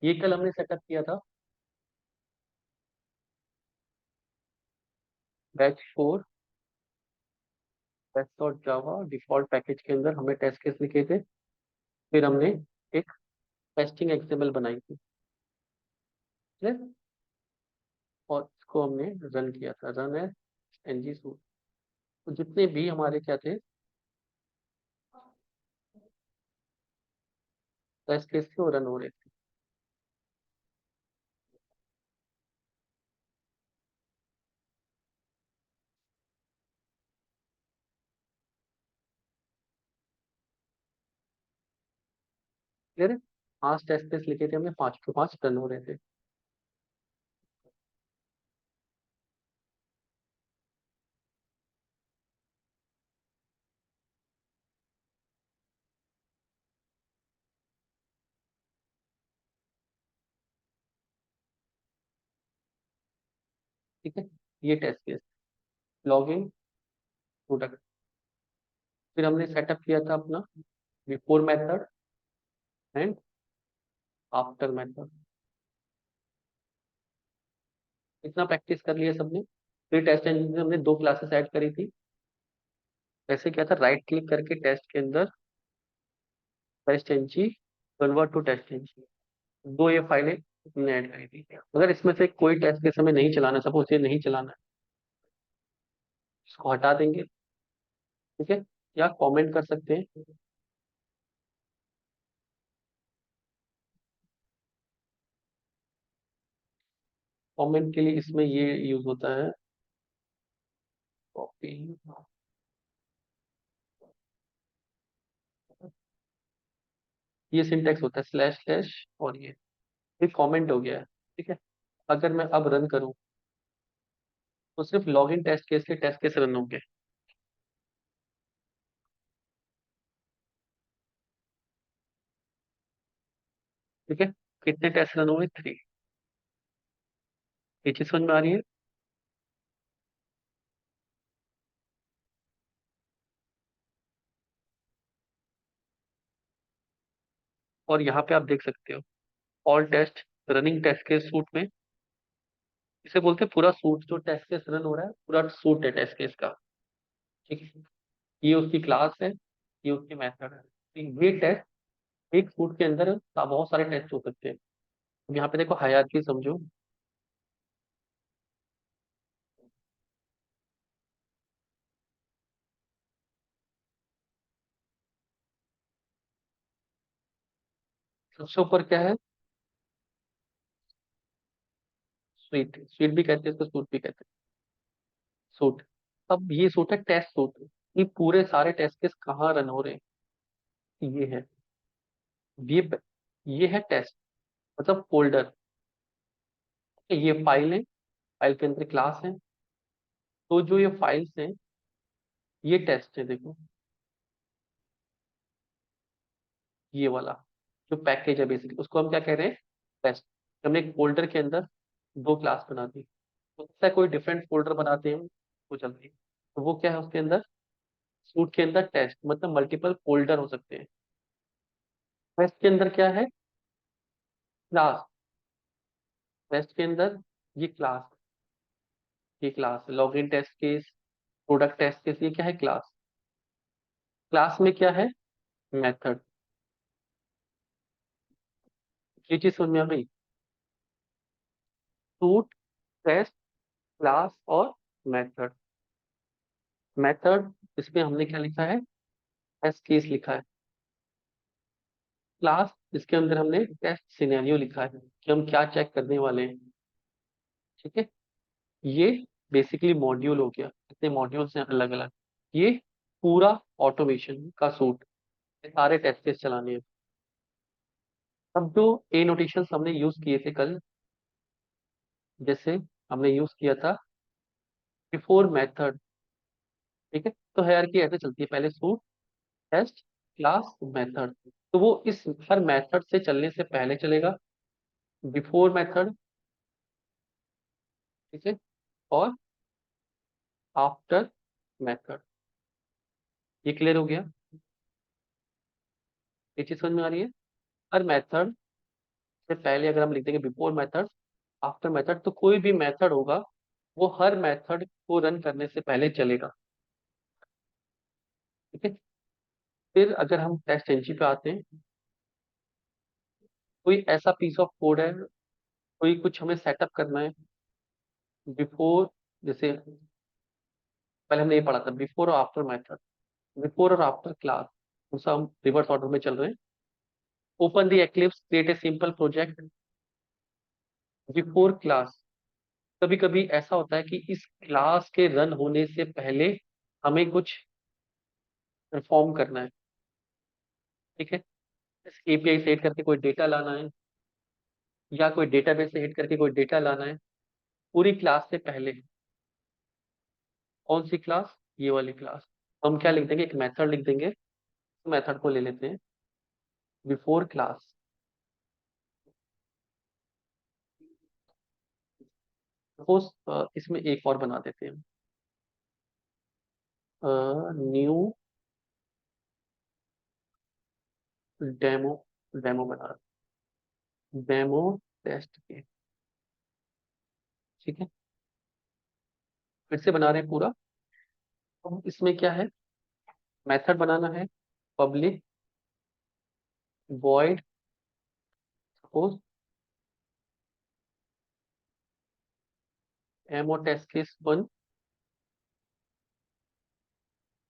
ये कल हमने सेटअप किया था batch 4 test dot java default package के अंदर हमने टेस्ट केस लिखे थे। फिर हमने एक टेस्टिंग एक्सेम्पल बनाई थी, ठीक है? और इसको हमने रन किया था, रन है एनजी सूट। तो जितने भी हमारे क्या थे टेस्ट केस थे वो रन हो रहे थे। क्लियर है? 5 टेस्ट केस लिखे थे हमने, 5 के 5 रन हो रहे थे। ठीक है, ये टेस्ट केस लॉगिन प्रोडक्ट। फिर हमने सेटअप किया था अपना before method and after method. इतना प्रैक्टिस कर लिया सबने। फिर टेस्ट इंजन में हमने 2 क्लासेस ऐड करी थी। ऐसे क्या था, राइट क्लिक करके टेस्ट के अंदर test NG convert to test NG, दो ये फाइलें हमने ऐड करी थी। अगर इसमें से कोई टेस्ट के समय नहीं चलाना, सपोज ये नहीं चलाना है, इसको हटा देंगे। ठीक है, या कमेंट कर सकते हैं। कमेंट के लिए इसमें ये यूज होता है, कॉपी, ये सिंटेक्स होता है स्लैश स्लैश और ये कमेंट हो गया है। ठीक है, अगर मैं अब रन करूं तो सिर्फ लॉगिन टेस्ट केस के टेस्ट केस रन होंगे। ठीक है, कितने टेस्ट रन हुए? 3। ये चीज समझ में आ रही है? और यहाँ पे आप देख सकते हो all test running test case suite में, इसे बोलते हैं पूरा सूट। जो टेस्ट केस रन हो रहा है पूरा सूट है टेस्ट केस का। ठीक है, ये उसकी क्लास है, ये उसकी मेथड है। तो ये टेस्ट एक सूट के अंदर बहुत सारे टेस्ट हो सकते हैं। अब यहाँ पे देखो हायरार्की समझो। सबसे ऊपर क्या है? स्वीट, स्वीट भी कहते हैं इसको, सूट भी कहते हैं। सूट, अब ये सूट है टेस्ट सूट। ये पूरे सारे टेस्ट केस कहाँ रन हो रहे हैं? ये है, ये ये है टेस्ट, मतलब फोल्डर। ये फाइल है, फाइल के अंदर क्लास है। तो जो ये फाइल्स हैं ये टेस्ट है, देखो ये वाला जो पैकेज है बेसिकली उसको हम क्या कह रहे हैं? टेस्ट। हमने एक फोल्डर के अंदर 2 क्लास बना दी, तो उससे कोई डिफरेंट फोल्डर बनाते हैं वो चलती है। तो वो क्या है उसके अंदर, सूट के अंदर टेस्ट, मतलब मल्टीपल फोल्डर हो सकते हैं। टेस्ट के अंदर क्या है? क्लास। टेस्ट के अंदर ये क्लास, ये class login test case, product test case, ये क्या है? क्लास। क्लास में क्या है? मेथड। ये चीज समझ में आ गई? सूट, टेस्ट, क्लास और मेथड। मेथड, इसमें हमने क्या लिखा है? टेस्ट केस लिखा है। क्लास, इसके अंदर हमने टेस्ट सिनेरियो लिखा है कि हम क्या चेक करने वाले हैं। ठीक है, ये बेसिकली मॉड्यूल हो गया। कितने मॉड्यूल्स हैं अलग अलग। ये पूरा ऑटोमेशन का सूट, ये सारे टेस्ट केस चलाने हैं। अब जो ए नोटेशंस हमने यूज किए थे कल, जैसे हमने यूज किया था बिफोर मेथड। ठीक है, तो हायरार्की ऐसे चलती है, पहले सूट, टेस्ट, क्लास, मेथड। तो वो इस हर मेथड से चलने से पहले चलेगा, बिफोर मेथड। ठीक है, और आफ्टर मेथड। ये क्लियर हो गया? ये चीज समझ में आ रही है? हर मेथड से पहले अगर हम लिख देंगे बिफोर मेथड, आफ्टर मेथड, तो कोई भी मेथड होगा वो हर मेथड को रन करने से पहले चलेगा। ठीक है। फिर अगर हम टेस्ट एनजी पे आते हैं, कोई ऐसा पीस ऑफ कोड है, कोई कुछ हमें सेटअप करना है बिफोर, जैसे पहले हमने ये पढ़ा था बिफोर और आफ्टर मेथड, बिफोर और आफ्टर क्लास, उनसे हम रिवर्स ऑर्डर में चल रहे हैं। Open the eclipse, create a simple project before class. कभी कभी ऐसा होता है कि इस क्लास के रन होने से पहले हमें कुछ परफॉर्म करना है। ठीक है। एपीआई से हिट करके कोई डेटा लाना है, या कोई डेटाबेस से हिट करके कोई डेटा लाना है पूरी क्लास से पहले। कौन सी क्लास? ये वाली क्लास। हम क्या लिख देंगे, एक मेथड लिख देंगे, मेथड को ले लेते हैं बिफोर क्लास। सपोज इसमें एक और बना देते हैं, न्यू डेमो, डेमो बना, डेमो टेस्ट के। ठीक है। फिर से बना रहे हैं पूरा। तो इसमें क्या है, मेथड बनाना है public void suppose MO test case one,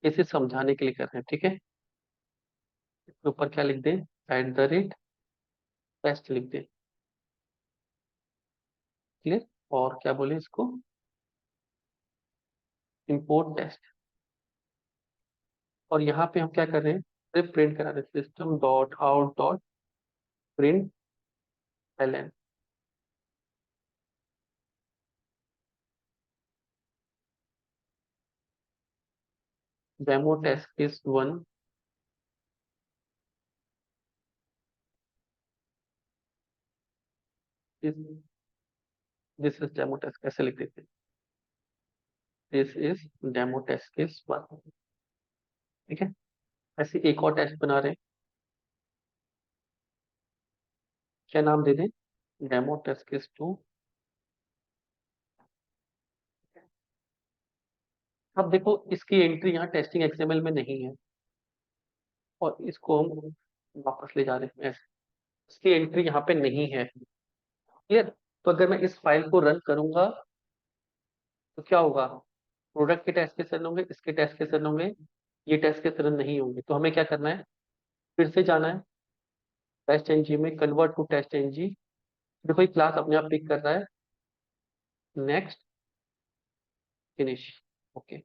इसे समझाने के लिए कर रहे हैं। ठीक है। इसके ऊपर क्या लिख दें, एट द रेट टेस्ट लिख दें। क्लियर। और क्या बोले इसको, इंपोर्ट टेस्ट। और यहाँ पे हम क्या कर रहे हैं, सिर्फ प्रिंट करा रहे हैं, system dot out dot print L, demo test case one this is demo test, कैसे लिख देते हैं, this is demo test case one. ठीक है। ऐसे एक और टेस्ट बना रहे हैं, क्या नाम दे दें, डेमो टेस्ट केस टू। अब देखो इसकी एंट्री यहाँ टेस्टिंग एक्सएमएल में नहीं है, और इसको हम वापस ले जा रहे हैं ऐसे, इसकी एंट्री यहाँ पे नहीं है। क्लियर। तो अगर मैं इस फाइल को रन करूंगा तो क्या होगा, प्रोडक्ट के टेस्ट केस रन होंगे, इसके टेस्ट केस रन होंगे, ये टेस्ट केस रन नहीं होंगे। तो हमें क्या करना है, फिर से जाना है टेस्ट एनजी में, कन्वर्ट टू टेस्ट एनजी। देखो ये क्लास अपने आप पिक कर रहा है, नेक्स्ट, फिनिश। ओके।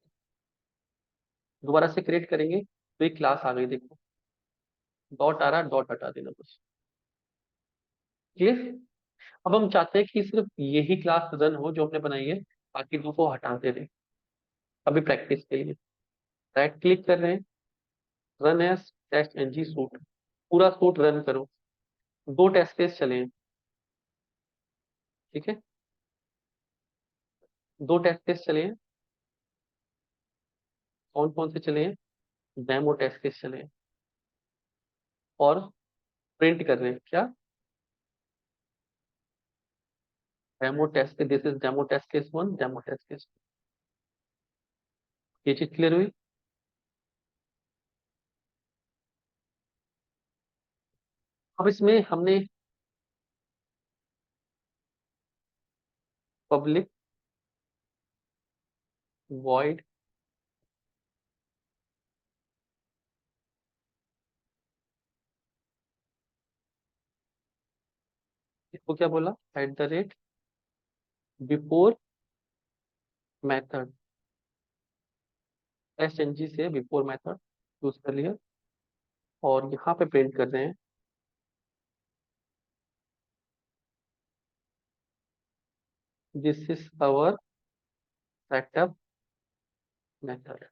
दोबारा से क्रिएट करेंगे तो ये क्लास आ गई, देखो डॉट आ रहा है, डॉट हटा देना बस। क्लियर। अब हम चाहते हैं कि सिर्फ यही क्लास रन हो जो हमने बनाई है, बाकी दो को हटाते रहे। अभी प्रैक्टिस के लिए राइट क्लिक कर रहे हैं, run as test NG suite, पूरा सूट रन करो। दो टेस्ट केस चले हैं। ठीक है। दो टेस्ट केस चले हैं। कौन कौन से चले हैं, डेमो टेस्ट केस चले हैं। और प्रिंट कर रहे हैं क्या, demo test, this is demo test case one, demo test case. ये चीज क्लियर हुई। अब इसमें हमने पब्लिक वॉइड इसको क्या बोला, at the rate before method, test NG से बिफोर मेथड यूज कर लिया। और यहाँ पे प्रिंट कर रहे हैं, this is our setup method.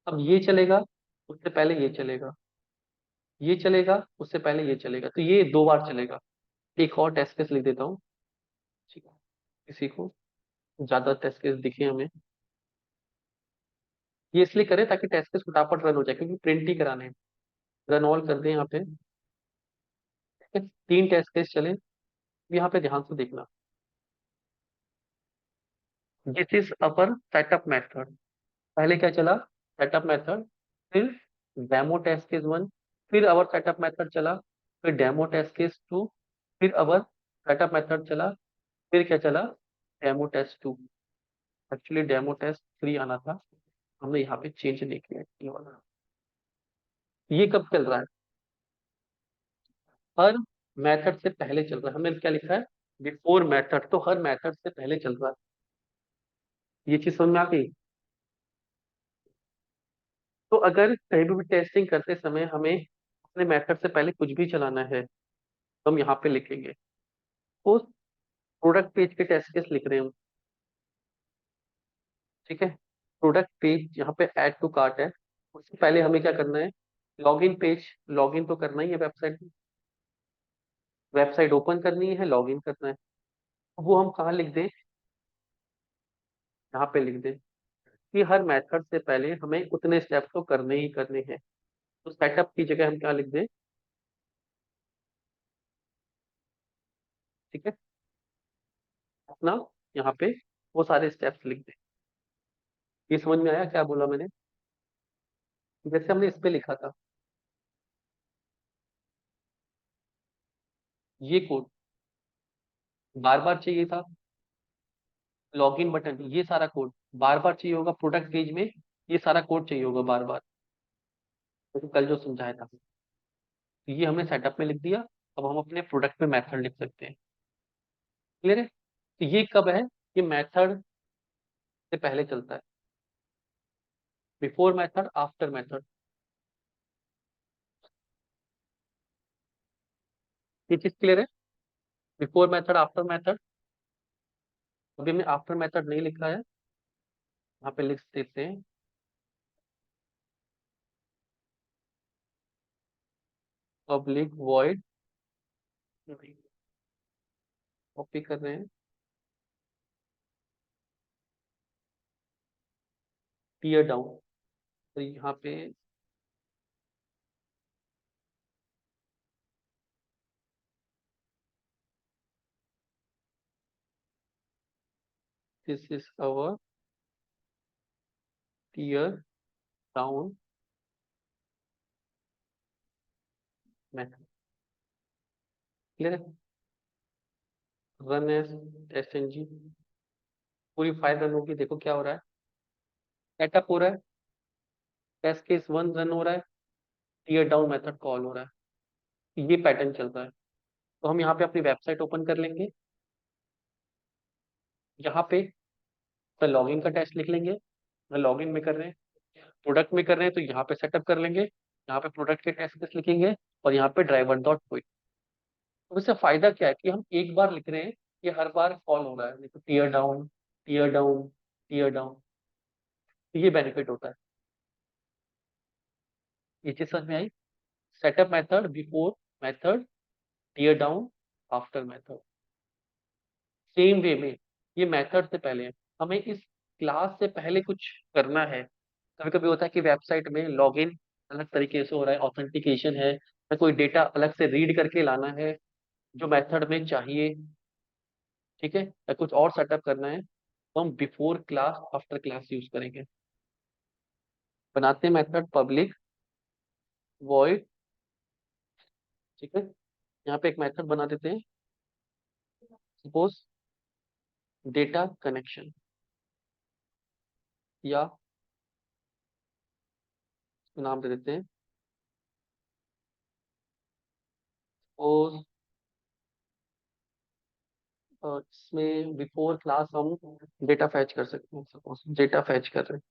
अब ये चलेगा, उससे पहले ये चलेगा, ये चलेगा, उससे पहले ये चलेगा, तो ये दो बार चलेगा। एक और टेस्ट केस लिख देता हूँ, ठीक है, किसी को ज्यादा टेस्ट केस दिखे हमें। ये इसलिए करें ताकि टेस्ट केस फटाफट रन हो जाए, क्योंकि प्रिंट ही कराने हैं। रन ऑल कर दें यहाँ पे। ठीक है? तीन टेस्ट केस चले, यहाँ पे ध्यान से देखना, this is our setup method. पहले क्या चला, सेटअप मेथड, फिर डेमो टेस्ट केस वन, फिर अवर सेटअप मेथड चला, फिर डेमो टेस्ट केस टू, फिर अवर सेटअप मेथड चला, फिर क्या चला, demo test two. Actually demo test three आना था, हमने यहाँ पे चेंज नहीं किया ये वाला। ये कब चल रहा है, हर मेथड से पहले चल रहा है। हमने क्या लिखा है, बिफोर मेथड, तो हर मेथड से पहले चल रहा है। ये चीज समझ में आ गई। तो अगर कहीं भी टेस्टिंग करते समय हमें अपने मेथड से पहले कुछ भी चलाना है, तो हम यहाँ पे लिखेंगे, तो प्रोडक्ट पेज के टेस्ट केस लिख रहे हैं हम, ठीक है। प्रोडक्ट पेज यहाँ पे ऐड टू कार्ट है, उससे पहले हमें क्या करना है, लॉगिन पेज, लॉगिन तो करना ही है वेबसाइट में, वेबसाइट ओपन करनी है, लॉगिन करना है। वो हम कहाँ लिख दें, यहाँ पे लिख दें कि हर मेथड से पहले हमें उतने स्टेप्स तो करने ही करने हैं। तो सेटअप की जगह हम क्या लिख दें, ठीक है, अपना यहाँ पे वो सारे स्टेप्स लिख दें। ये समझ में आया क्या बोला मैंने, जैसे हमने इस पे लिखा था, ये कोड बार बार चाहिए था, लॉगिन बटन, ये सारा कोड बार बार चाहिए होगा प्रोडक्ट पेज में, ये सारा कोड चाहिए होगा बार बार, तो कल जो समझाया था। तो ये हमने सेटअप में लिख दिया, अब हम अपने प्रोडक्ट में मेथड लिख सकते हैं। क्लियर है, तो ये कब है, ये मेथड से पहले चलता है, बिफोर मेथड आफ्टर मेथड। ये चीज क्लियर है, बिफोर मेथड आफ्टर मेथड। अभी हमने आफ्टर मेथड नहीं लिखा है, यहाँ पे लिख देते हैं, पब्लिक वॉइड, कॉपी कर रहे हैं, टीयर डाउन। तो यहाँ पे this is our tear down method. Clear है, रन एज टेस्ट इंजन, पूरी फाइल रन होगी, देखो क्या हो रहा है, सेटअप हो रहा है, टेस्ट केस वन रन हो रहा है, टीयर डाउन मेथड कॉल हो रहा है, ये पैटर्न चल रहा है। तो हम यहाँ पे अपनी वेबसाइट ओपन कर लेंगे, यहाँ पे लॉगिन का टेस्ट लिख लेंगे, लॉगिन में कर रहे हैं, प्रोडक्ट में कर रहे हैं तो यहाँ पे सेटअप कर लेंगे, यहाँ पे प्रोडक्ट के टेस्ट केस लिखेंगे, और यहाँ पे ड्राइवर डॉट कोई। तो इससे फायदा क्या है कि हम एक बार लिख रहे हैं, ये हर बार कॉल हो रहा है, देखो tear down, tear down, tear down, ये बेनिफिट होता है। ये चीज समझ में आई, setup method before method, tear down after method. Same way में ये मेथड से पहले है, हमें इस क्लास से पहले कुछ करना है। कभी कभी होता है कि वेबसाइट में लॉगिन अलग तरीके से हो रहा है, ऑथेंटिकेशन है, या कोई डेटा अलग से रीड करके लाना है जो मेथड में चाहिए, ठीक है, या कुछ और सेटअप करना है, तो हम before class after class use करेंगे। बनाते हैं मेथड पब्लिक वॉइड, ठीक है, यहाँ पे एक मेथड बना देते हैं, सपोज डेटा कनेक्शन, या इसको नाम दे देते हैं, सपोज इसमें बिफोर क्लास हम डेटा फैच कर सकते हैं, सपोज डेटा फैच कर रहे हैं,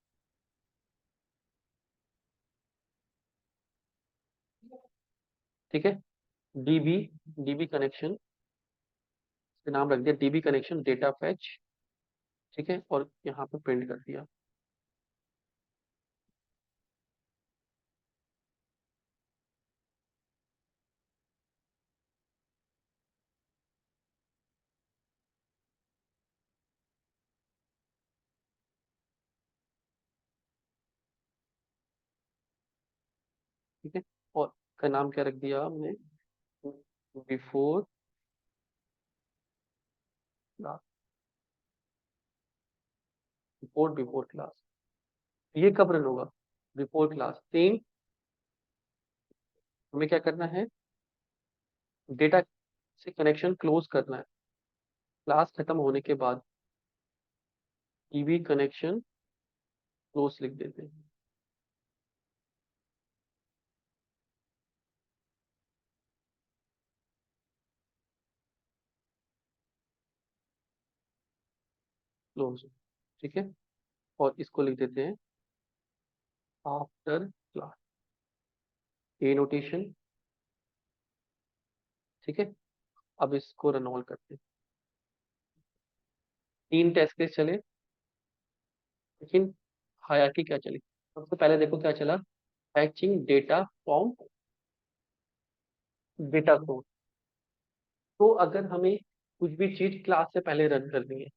ठीक है, डीबी, डीबी कनेक्शन, इसका नाम रख दिया डीबी कनेक्शन डेटा फैच, ठीक है, और यहाँ पे प्रिंट कर दिया। ठीक है, और का नाम क्या रख दिया हमने, before class, report before class, ये कब रन होगा? Before class. सेम हमें क्या करना है, डेटा से कनेक्शन क्लोज करना है, क्लास खत्म होने के बाद टीवी कनेक्शन क्लोज लिख देते हैं। क्लोज, ठीक है। और इसको लिख देते हैं आफ्टर क्लास, ए नोटेशन, ठीक है। अब इसको रन ऑल करते हैं। 3 टेस्ट केस चले, लेकिन हायरार्की क्या चली? सबसे पहले देखो क्या चला, फैचिंग डेटा फ्रॉम डेटा सोर्स। तो अगर हमें कुछ भी चीज क्लास से पहले रन करनी है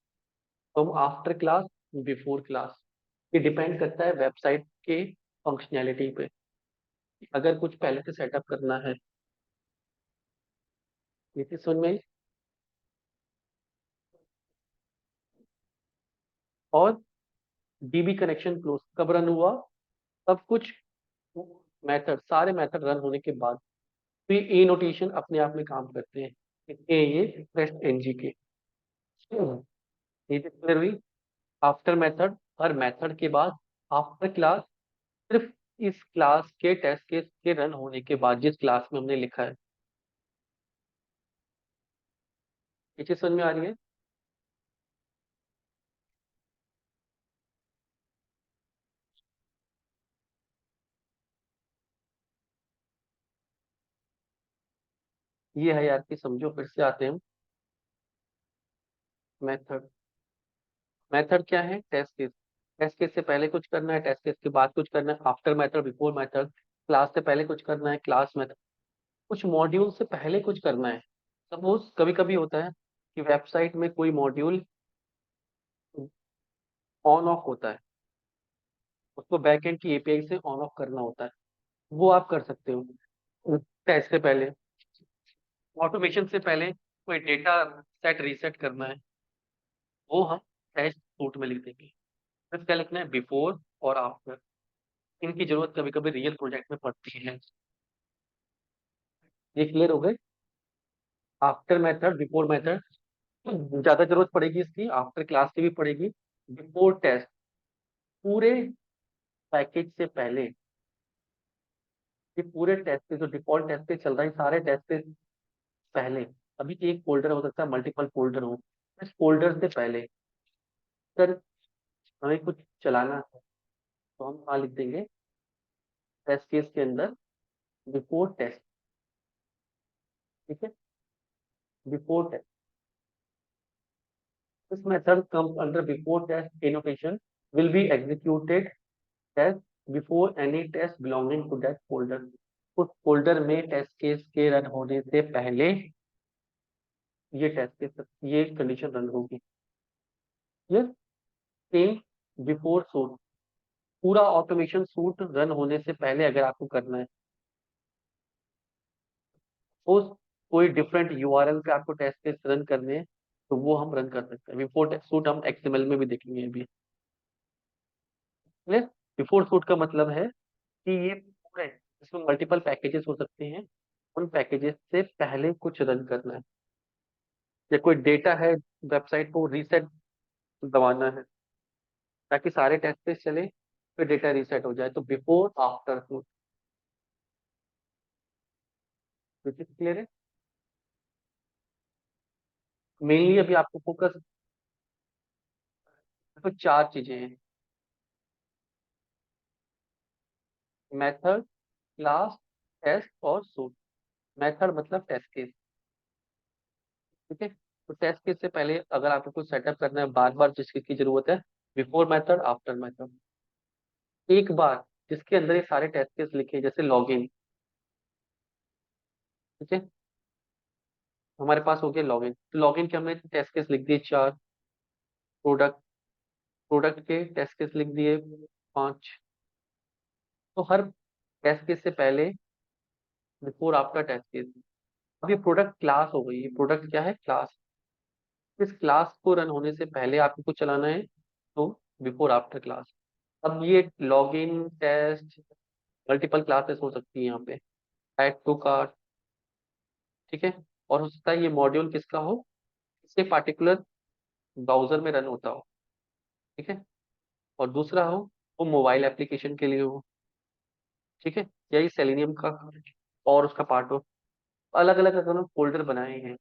तो हम आफ्टर क्लास, बिफोर क्लास, ये डिपेंड करता है वेबसाइट के फंक्शनैलिटी पे। अगर कुछ पहले से सेटअप करना है, ये चीज समझ में आई? और डीबी कनेक्शन क्लोज कब रन हुआ? सब कुछ मेथड, सारे मेथड रन होने के बाद। तो ये ए नोटेशन अपने आप में काम करते हैं, ये रेस्ट एनजी के। ये क्लियर हुई? आफ्टर मेथड, हर मेथड के बाद आफ्टर क्लास, सिर्फ इस क्लास के टेस्ट केस के रन होने के बाद, जिस क्लास में हमने लिखा है। ये चीज समझ में आ रही है? ये है यार कि समझो, फिर से आते हैं हम। मेथड, मेथड क्या है? Test case. टेस्ट केस से पहले कुछ करना है, टेस्ट केस के बाद कुछ करना है, after method, before method, class से पहले कुछ करना है, क्लास मेथड, कुछ मॉड्यूल से पहले कुछ करना है। सपोज कभी कभी होता है कि वेबसाइट में कोई मॉड्यूल ऑन ऑफ होता है, उसको बैकएंड की एपीआई से ऑन ऑफ करना होता है, वो आप कर सकते हो। टेस्ट से पहले, ऑटोमेशन से पहले कोई डेटा सेट रीसेट करना है, वो हम टेस्ट सूट में लिख देंगे। फिर क्या लिखना है? बिफोर और आफ्टर। इनकी जरूरत कभी कभी रियल प्रोजेक्ट में पड़ती है। ये क्लियर हो गए? आफ्टर मेथड, बिफोर मेथड, ज्यादा जरूरत पड़ेगी इसकी, आफ्टर क्लास की भी पड़ेगी। बिफोर टेस्ट, पूरे पैकेज से पहले, ये पूरे टेस्ट पे जो डिफॉल्ट टेस्ट पे चल रहा है, सारे टेस्ट पे पहले, अभी एक फोल्डर हो सकता है, मल्टीपल फोल्डर हो, इस फोल्डर से पहले सर हमें कुछ चलाना है, तो हम कहाँ लिख देंगे? टेस्ट केस के अंदर बिफोर टेस्ट, ठीक है। Before test, this method comes under before test annotation will be executed test before any test belonging to that folder। उस फोल्डर में टेस्ट केस के रन होने से पहले ये टेस्ट केस, ये कंडीशन रन होगी। ये सेम बिफोर सूट, पूरा ऑटोमेशन सूट रन होने से पहले अगर आपको करना है, उस कोई डिफरेंट यूआरएल पे आपको टेस्ट केस रन करने हैं, तो वो हम रन कर सकते हैं। बिफोर सूट हम एक्सएमएल में भी देखेंगे अभी। बिफोर सूट का मतलब है कि ये पूरे, इसमें मल्टीपल पैकेजेस हो सकते हैं, उन पैकेजेस से पहले कुछ रन करना है, या कोई डेटा है वेबसाइट को रीसेट दबाना है ताकि सारे टेस्ट चले, फिर डेटा रीसेट हो जाए, तो बिफोर आफ्टर सूट। क्लियर है? मेनली अभी आपको फोकस, तो 4 चीजें हैं, मेथड, क्लास, टेस्ट और सूट। मेथड मतलब टेस्ट केस, ठीक है। तो टेस्ट केस से पहले अगर आपको कुछ सेटअप करना है, बार बार जिस चीज की जरूरत है, बिफोर मेथड, आफ्टर मेथड। एक बार जिसके अंदर ये सारे टेस्ट केस लिखे, जैसे लॉगिन, ठीक है। हमारे पास हो गया लॉगिन, तो लॉगिन के हमने टेस्ट केस लिख दिए 4, प्रोडक्ट, प्रोडक्ट के टेस्ट केस लिख दिए 5। तो हर टेस्ट केस से पहले, बिफोर आफ्टर टेस्ट केस। अब ये प्रोडक्ट क्लास हो गई, ये प्रोडक्ट क्या है? क्लास। इस क्लास को रन होने से पहले आपको कुछ चलाना है, तो बिफोर आफ्टर क्लास। अब ये login test multiple classes हो सकती है यहाँ पे, ऐड टू कार्ट, ठीक है। और हो सकता है ये मॉड्यूल किसका हो, किसी पार्टिकुलर ब्राउजर में रन होता हो, ठीक है। और दूसरा हो वो मोबाइल एप्लीकेशन के लिए हो, ठीक है, या ये सेलेनियम का और उसका पार्ट हो। अलग अलग अगर हम फोल्डर बनाए हैं,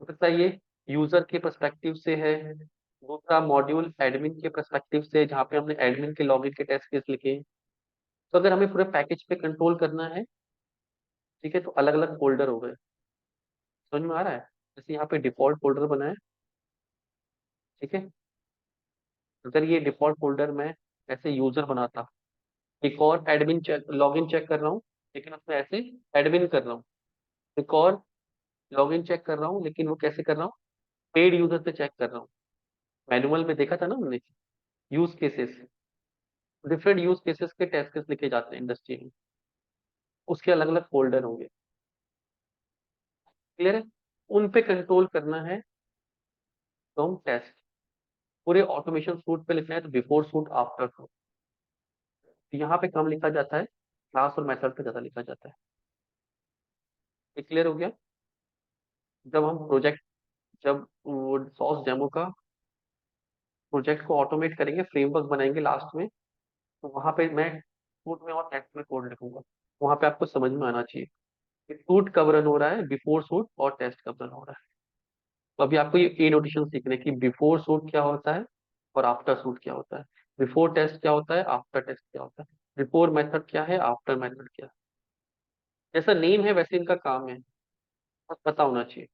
हो सकता है ये यूजर के पर्सपेक्टिव से है, दूसरा मॉड्यूल एडमिन के पर्सपेक्टिव से जहाँ पे हमने एडमिन के लॉगिन के टेस्ट केस लिखे हैं। तो अगर हमें पूरे पैकेज पे कंट्रोल करना है, ठीक है, तो अलग अलग फोल्डर हो गए। समझ में आ रहा है? जैसे यहाँ पे डिफॉल्ट फोल्डर बना है, ठीक है। अगर ये डिफॉल्ट फोल्डर में ऐसे यूजर बनाता, एक और एडमिन चेक लॉगिन चेक कर रहा हूँ, लेकिन उसमें ऐसे एडमिन कर रहा हूँ, एक और लॉगिन चेक कर रहा हूँ, लेकिन वो कैसे कर रहा हूँ, पेड यूजर से चेक कर रहा हूँ। मैनुअल में देखा था ना हमने, use cases, different use cases के टेस्ट केस लिखे जाते हैं इंडस्ट्री में, उसके अलग अलग फोल्डर होंगे। क्लियर है? उन पे कंट्रोल करना है तो हम टेस्ट, पूरे ऑटोमेशन सूट पे लिखना है तो बिफोर सूट आफ्टर सूट। यहाँ पे कम लिखा जाता है, क्लास और मेथड पे ज्यादा लिखा जाता है। ये क्लियर हो गया? जब हम प्रोजेक्ट, जब वो सॉस डेमो का प्रोजेक्ट को ऑटोमेट करेंगे, फ्रेमवर्क बनाएंगे लास्ट में, तो वहां पे मैं सूट में और टेस्ट में कोड लिखूंगा। वहां पे आपको समझ में आना चाहिए कि सूट कब रन हो रहा है, बिफोर सूट और टेस्ट कब रन हो रहा है। तो अभी आपको ये ए नोटेशन सीखने की, बिफोर सूट क्या होता है और आफ्टर सूट क्या होता है, बिफोर टेस्ट क्या होता है, आफ्टर टेस्ट क्या होता है, बिफोर मेथड क्या है, आफ्टर मेथड क्या है। जैसा नेम है वैसे इनका काम है, बस पता होना चाहिए।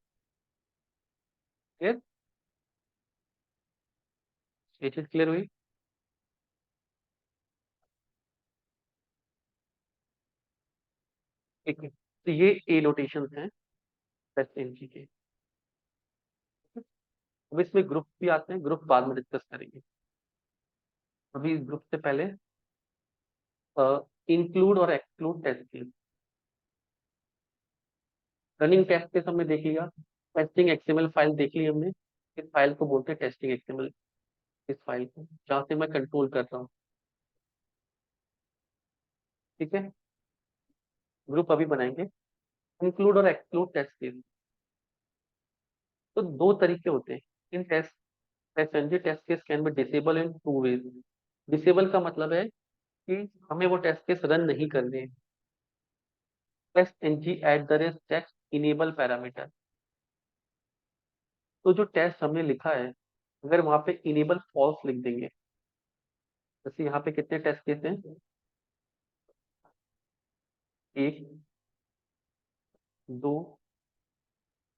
क्लियर? ये चीज क्लियर हुई? ठीक है, तो ये ए नोटेशन हैं बेस्ट एनजी के। अब इसमें ग्रुप भी आते हैं, ग्रुप बाद में डिस्कस करेंगे। अभी ग्रुप से पहले इंक्लूड और exclude test case. Running test case हमने देख लिया, टेस्टिंग एक्सएमएल फाइल देख ली हमने, इस फाइल को बोलते हैं टेस्टिंग एक्सएमएल, इस फाइल को जहाँ से मैं कंट्रोल कर रहा हूँ, ठीक है। ग्रुप अभी बनाएंगे। इंक्लूड और एक्सक्लूड टेस्ट केस, तो दो तरीके होते हैं in test. SNG test case can be disable in two ways. Disable का मतलब है कि हमें वो टेस्ट केस रन नहीं करने हैं। Test NG at the rate text enable parameter, तो जो टेस्ट हमने लिखा है, अगर वहां पे इनेबल फॉल्स लिख देंगे, जैसे यहाँ पे कितने टेस्ट केस हैं, एक, दो,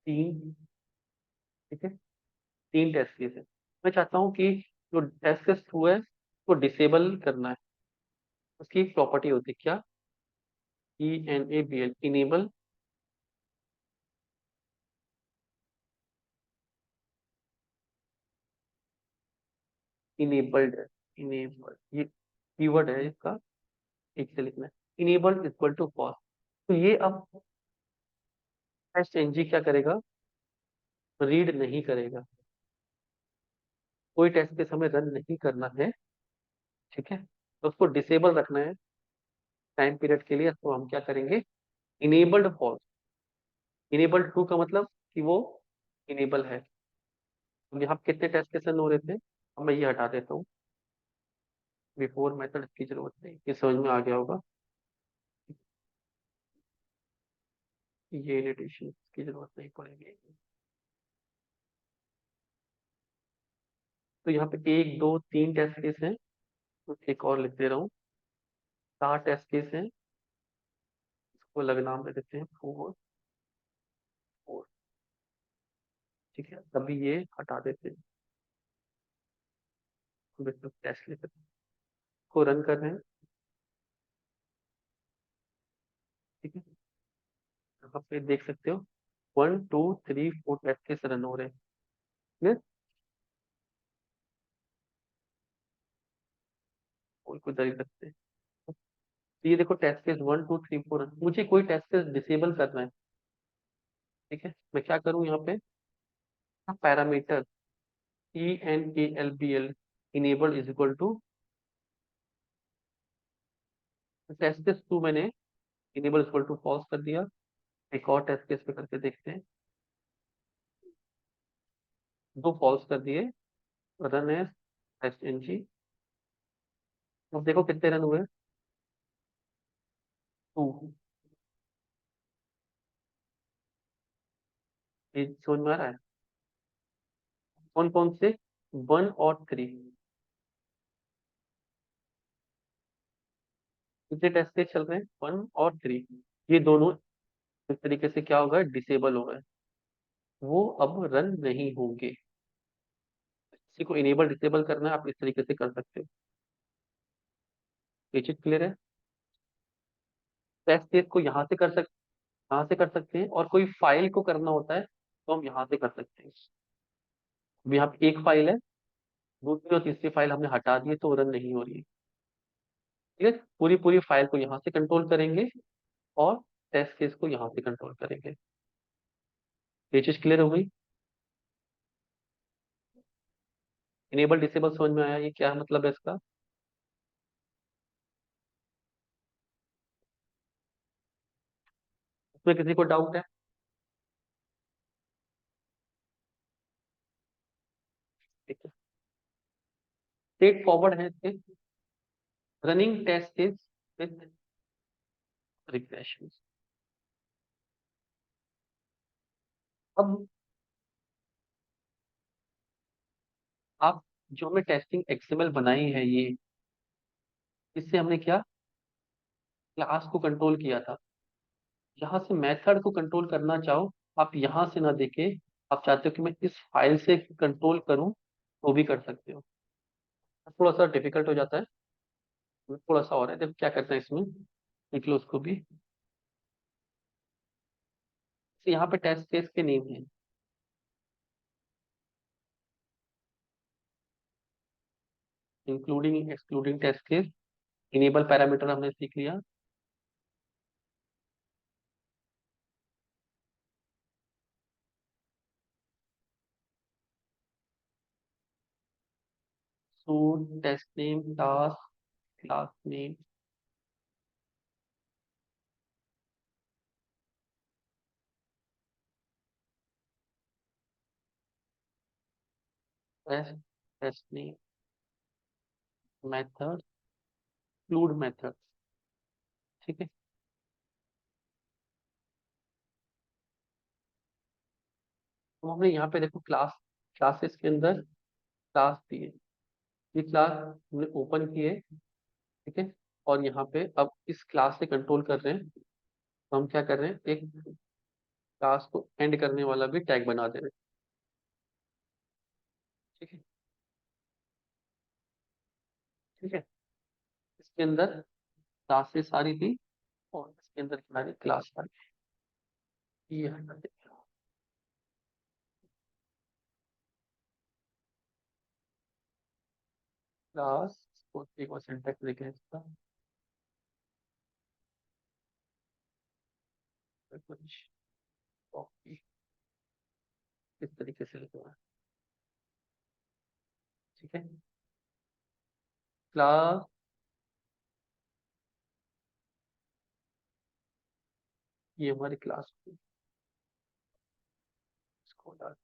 तीन, ठीक है, तीन टेस्ट केस है। मैं चाहता हूँ कि जो टेस्ट केस ट्रू है वो डिसेबल करना है। उसकी एक प्रॉपर्टी होती है क्या, ENABL, इनेबल। इनेबल्ड, इनेबल्ड ये कीवर्ड है इसका, एक से लिखना है, इनेबल्ड इक्वल टू फॉल्स। तो ये अब टेस्ट एनजी क्या करेगा, रीड नहीं करेगा, कोई टेस्ट केस हमें रन नहीं करना है, ठीक है। तो उसको डिसेबल रखना है टाइम पीरियड के लिए, तो हम क्या करेंगे, इनेबल्ड फॉल्स। इनेबल्ड ट्रू का मतलब कि वो इनेबल है। तो यहाँ कितने टेस्ट केस रन हो रहे थे, अब मैं ये हटा देता हूँ, बिफोर मेथड की जरूरत नहीं, ये समझ में आ गया होगा, ये इरिटेशन की जरूरत नहीं पड़ेगी। तो यहाँ पे एक, दो, तीन टेस्ट केस हैं, तो एक और लिख दे रहा हूँ, चार टेस्ट केस हैं, इसको अलग नाम दे देते हैं, फोर, फोर, ठीक है। अभी ये हटा देते हैं, टेस्ट लिख देते हैं, को रन कर रहे हैं, ठीक है। यहाँ पे देख सकते हो 1 2 3 4 टेस्ट केस रन हो रहे हैं, clear? कोई कोई दरी रखते हैं। तो ये देखो टेस्ट केस 1 2 3 4, मुझे कोई टेस्ट केस डिसेबल करना है, ठीक है। मैं क्या करूँ यहाँ पे, parameter ENALBL enable is equal to test case 2 मैंने इनेबल इक्वल टू फॉल्स कर दिया। एक और टेस्ट केस पे करके देखते हैं। दो फॉल्स कर दिए, रन एज टेस्ट NG। अब देखो कितने रन हुए, 2। ये समझ में आ रहा है? कौन कौन से? 1 और 3। कितने टेस्ट केस चल रहे हैं? 1 और 3। ये दोनों इस तरीके से क्या होगा, डिसेबल हो गए। वो अब रन नहीं होंगे। किसी को इनेबल डिसेबल करना है, आप इस तरीके से कर सकते हो। ये चीज क्लियर है? टेस्ट केस को यहाँ से कर सकते हैं, और कोई फाइल को करना होता है तो हम यहाँ से कर सकते हैं। अब यहाँ पे एक फाइल है, दूसरी और तीसरी फाइल हमने हटा दी है, तो रन नहीं हो रही है। ठीक है, पूरी पूरी फाइल को यहाँ से कंट्रोल करेंगे, और टेस्ट केस को यहाँ से कंट्रोल करेंगे। ये चीज क्लियर हो गई? इनेबल डिसेबल समझ में आया? ये क्या मतलब है इसका? इसमें किसी को डाउट है? ठीक है, स्ट्रेट फॉरवर्ड है इसके। Running test case with regression. अब आप जो हमने टेस्टिंग एक्सएमएल बनाई है, ये इससे हमने क्या, क्लास को कंट्रोल किया था। यहाँ से मेथड को कंट्रोल करना चाहो, आप यहाँ से ना देके, आप चाहते हो कि मैं इस फाइल से कंट्रोल करूं, तो भी कर सकते हो। थोड़ा सा डिफिकल्ट हो जाता है, थोड़ा सा और है। देखो क्या करते हैं इसमें, देख लो उसको भी। तो यहाँ पे टेस्ट केस के नेम है, including excluding test case. Enable parameter हमने सीख लिया। Suite test name task class name test test name method include method. ठीक है, तो हमने यहाँ पे देखो क्लासेस के अंदर क्लास दिए। ये क्लास हमने ओपन किए। ठीक है, और यहाँ पे अब इस क्लास से कंट्रोल कर रहे हैं, तो हम क्या कर रहे हैं, एक क्लास को एंड करने वाला भी टैग बना दे रहे हैं। ठीक है, ठीक है। इसके अंदर क्लासेस सारी थी, और इसके अंदर हमारी क्लास सारी थी। ये हटा देते हैं। क्लास को एक बार सिंटैक्स देखें इसका, कुछ कॉपी इस तरीके से लिखना है। ठीक है, क्लास, ये हमारी क्लास को इसको डाल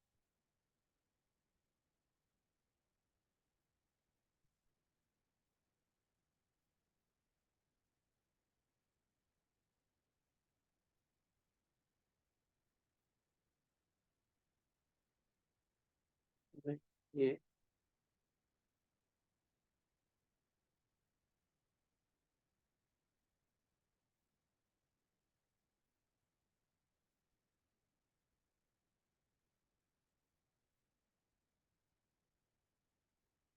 दें। ये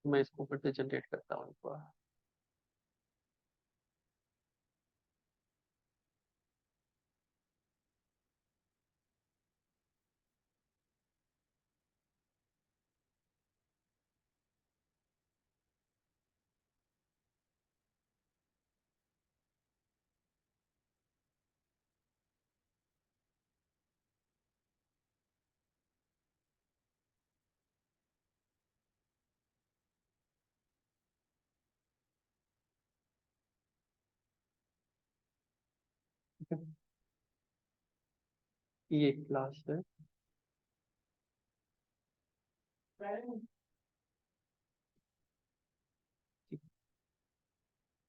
मैं इसको फिर से जनरेट करता हूँ एक बार। ठीक है, ये क्लास है।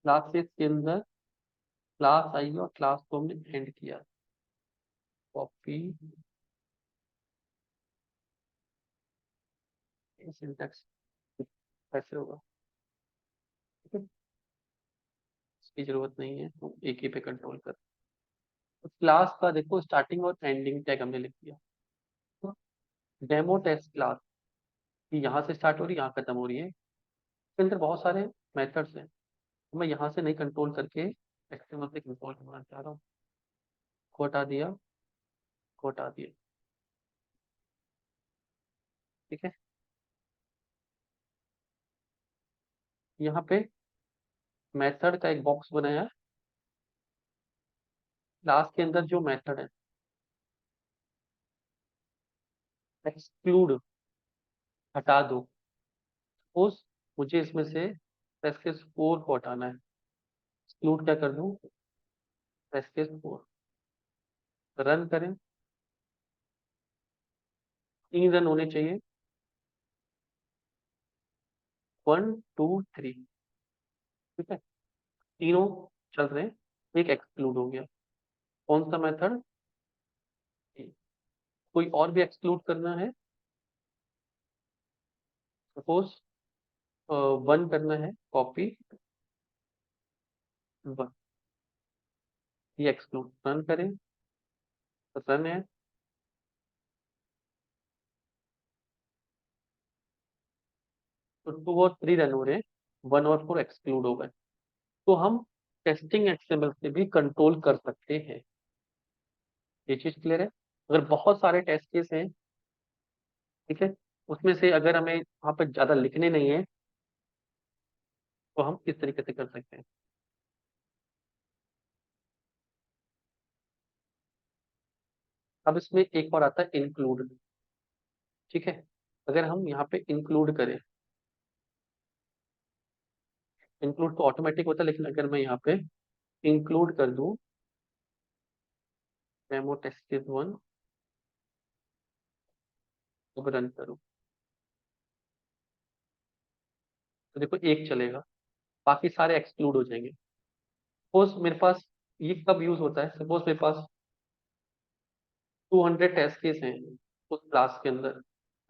क्लासेस के अंदर क्लास आई और क्लास को हमने एंड किया। कॉपी सिंटैक्स कैसे होगा, ठीक है, इसकी जरूरत नहीं है, तो एक ही पे कंट्रोल कर। तो क्लास का देखो स्टार्टिंग और एंडिंग टैग हमने लिख दिया। तो डेमो टेस्ट क्लास ये यहाँ से स्टार्ट हो रही है, यहाँ खत्म हो रही है। इसके अंदर बहुत सारे मेथड्स हैं, तो मैं यहाँ से नहीं कंट्रोल करके एक्सटेर्नल से कंट्रोल करना चाह रहा हूँ। को हटा दिया, को हटा दिया, ठीक है। यहाँ पे मेथड का एक बॉक्स बनाया। क्लास के अंदर जो मेथड है एक्सक्लूड हटा दो। सपोज मुझे इसमें से एसके स्कोर को हटाना है, एक्सक्लूड क्या कर दूं, एसके स्कोर। रन करें, 3 रन होने चाहिए, 1 2 3, ठीक है। तीनों चल रहे हैं, एक एक्सक्लूड हो गया। कौन सा मेथड, कोई और भी एक्सक्लूड करना है, सपोज 1 करना है, कॉपी 1, ये एक्सक्लूड। रन करें, रन है, तो 2 और 3 रन हो रहे हैं, 1 और 4 एक्सक्लूड हो गए। तो हम टेस्टिंग एक्सएमएल से भी कंट्रोल कर सकते हैं। ये चीज क्लियर है। अगर बहुत सारे टेस्ट केस हैं, ठीक है, उसमें से अगर हमें वहां पर ज्यादा लिखने नहीं है, तो हम इस तरीके से कर सकते हैं। अब इसमें एक और आता है इंक्लूड, ठीक है। अगर हम यहाँ पे इंक्लूड करें, इंक्लूड तो ऑटोमेटिक होता है, लेकिन अगर मैं यहाँ पे इंक्लूड कर दूं डेमो टेस्ट 1, अब रन करूं, तो देखो एक चलेगा, बाकी सारे एक्सक्लूड हो जाएंगे। सपोज मेरे पास, ये कब यूज होता है, सपोज मेरे पास 200 टेस्ट केस हैं उस क्लास के अंदर,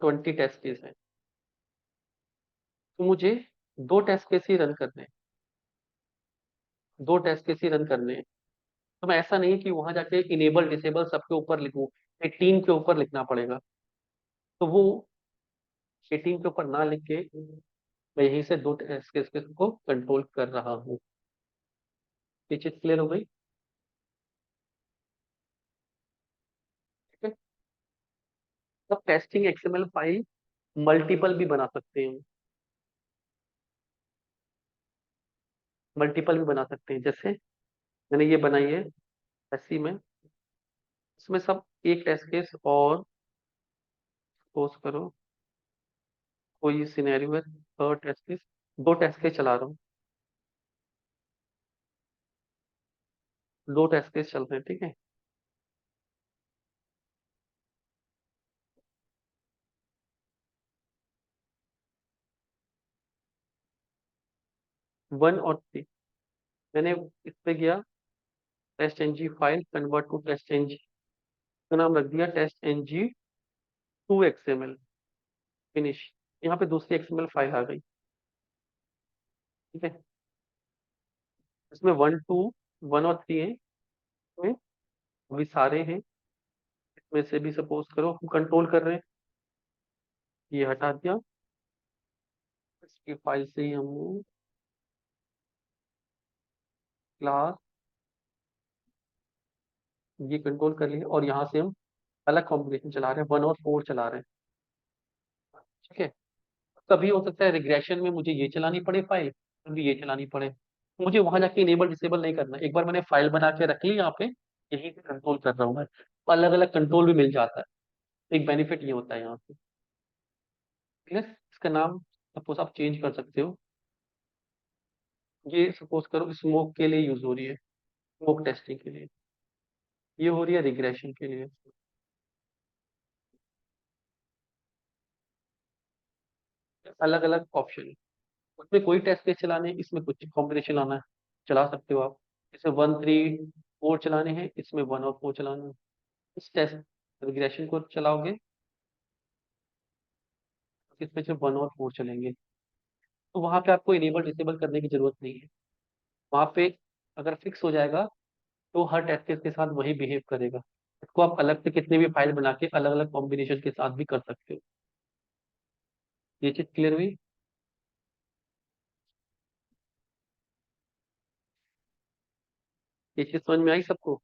20 टेस्ट केस हैं, तो मुझे 2 टेस्ट केस ही रन करने हैं, 2 टेस्ट केस ही रन करने हैं। तो मैं ऐसा नहीं कि वहां जाके इनेबल डिसेबल सबके ऊपर लिखूं, 18 के ऊपर लिखना पड़ेगा। तो वो 18 के ऊपर ना लिख के मैं यहीं से 2 टेस्ट केस को कंट्रोल कर रहा हूँ। ये चीज क्लियर हो गई, ठीक है। अब टेस्टिंग एक्सएमएल फाइल मल्टीपल भी बना सकते हैं, मल्टीपल भी बना सकते हैं। जैसे मैंने ये बनाई है एससी में, इसमें सब एक टेस्ट केस और सपोज करो कोई सिनेरियो है, 3rd test case, 2 test case चला रहा हूँ, 2 टेस्ट केस चल रहे हैं, ठीक है। 1 और 3, मैंने इस पे गया, test NG file convert to test NG का नाम रख दिया, टेस्ट एनजी 2 XML, फिनिश। यहाँ पे दूसरी एक्सएमएल फाइल आ गई, ठीक है। इसमें 1 और 3 है, इसमें अभी सारे हैं, इसमें से भी सपोज करो हम कंट्रोल कर रहे हैं, ये हटा दिया, इसकी फाइल से ही हम क्लास ये कंट्रोल कर लिए, और यहाँ से हम अलग कॉम्बिनेशन चला रहे हैं, 1 और 4 चला रहे हैं, ठीक है। कभी हो सकता है रिग्रेशन में मुझे ये चलानी पड़े फाइल, कभी ये चलानी पड़े, मुझे वहां जाके इनेबल डिसेबल नहीं करना। एक बार मैंने फाइल बना के रख ली यहाँ पे, यही से कंट्रोल कर रहा हूँ मैं, अलग अलग कंट्रोल भी मिल जाता है। एक बेनिफिट ये होता है यहाँ पे, ठीक है। इसका नाम सपोज आप चेंज कर सकते हो, ये सपोज करो स्मोक के लिए यूज हो रही है, स्मोक टेस्टिंग के लिए, ये हो रही है रिग्रेशन के लिए। अलग अलग ऑप्शन, उसमें कोई टेस्ट केस चलाने हैं, इसमें कुछ कॉम्बिनेशन लाना है, चला सकते हो आप। इसमें 1 3 4 चलाने हैं, इसमें 1 और 4 चलाने हैं। इस टेस्ट रिग्रेशन को चलाओगे तो इसमें सिर्फ 1 और 4 चलेंगे। तो वहां पे आपको इनेबल डिसेबल करने की जरूरत नहीं है। वहां पे अगर फिक्स हो जाएगा तो हर टेस्ट केस के साथ वही बिहेव करेगा। इसको आप अलग से कितने भी फाइल बना के अलग अलग कॉम्बिनेशन के साथ भी कर सकते हो। ये चीज क्लियर हुई? ये चीज समझ में आई सबको?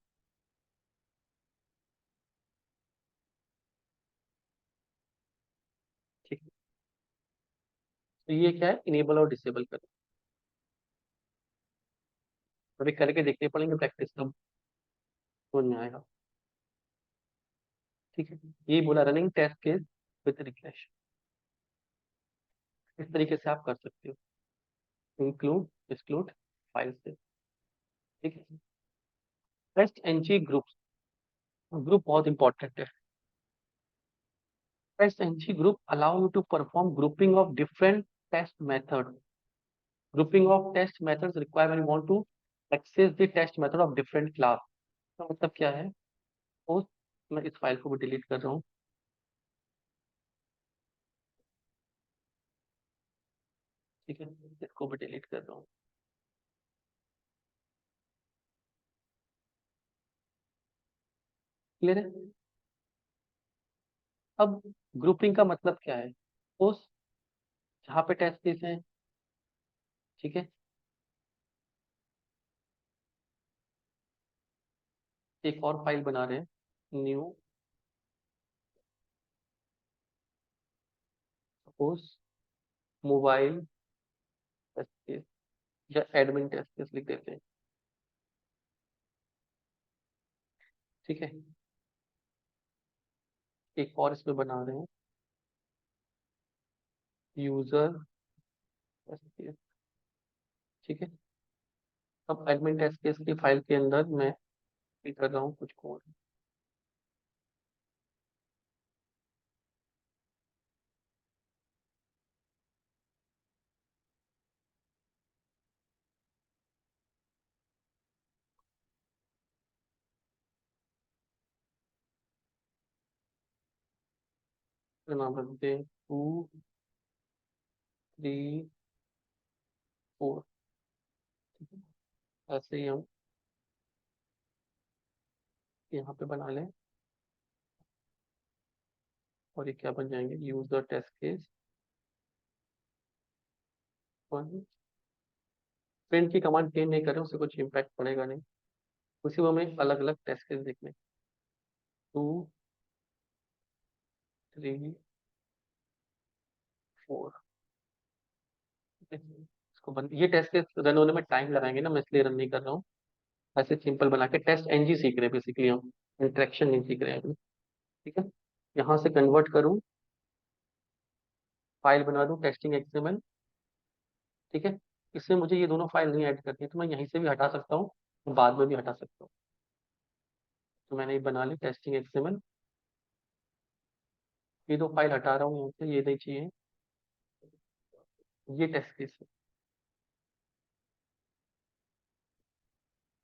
ठीक है। तो ये क्या है, इनेबल और डिसेबल कर। अभी करके देखने पड़ेंगे प्रैक्टिस, तब समझ में आएगा। ठीक है। ये बोला running test case with regression, इस तरीके से आप कर सकते हो, इंक्लूड एक्सक्लूड फाइल से। ठीक है। टेस्ट एनजी ग्रुप, ग्रुप बहुत इंपॉर्टेंट है। Test NG group allow you to perform grouping of different test method. Grouping of test methods require when you want to access the test method of different class. तो मतलब क्या है, तो मैं इस file को भी डिलीट कर रहा हूँ। ठीक है, इसको भी डिलीट कर रहा हूँ। क्लियर है? अब ग्रुपिंग का मतलब क्या है, उस जहाँ पे टेस्ट केस है, ठीक है, एक और फाइल बना रहे हैं, new, suppose mobile test case या एडमिन टेस्ट केस लिख देते हैं। ठीक है, एक और इसमें बना रहे हैं, यूजर टेस्ट केस। ठीक है, अब एडमिन टेस्ट केस की फाइल के अंदर मैं फिल कर रहा हूँ कुछ कोड। नाम रख देते हैं 2 3 4। ऐसे ही हम यहाँ पे बना लें, और ये क्या बन जाएंगे, यूजर टेस्ट केस 1। प्रिंट की कमांड चेंज नहीं करें, उससे कुछ इम्पैक्ट पड़ेगा नहीं। उसी में हमें अलग अलग टेस्ट केस देखने, 2 3 4। इसको बंद, ये टेस्ट केस रन होने में टाइम लगाएंगे ना, मैं इसलिए रन नहीं कर रहा हूँ। ऐसे सिंपल बना के टेस्ट एनजी सीख रहे हैं बेसिकली हम, इंटरेक्शन नहीं सीख रहे हैं अभी। ठीक है, यहाँ से कन्वर्ट करूँ, फाइल बना दूँ टेस्टिंग एक्सएमएल। ठीक है, इसमें मुझे ये दोनों फाइल नहीं ऐड करनी है, तो मैं यहीं से भी हटा सकता हूँ, बाद में भी हटा सकता हूँ। तो मैंने ये बना ली टेस्टिंग एक्सएमएल, ये 2 फाइल हटा रहा हूँ यहाँ से, ये नहीं चाहिए। ये टेस्ट केस है,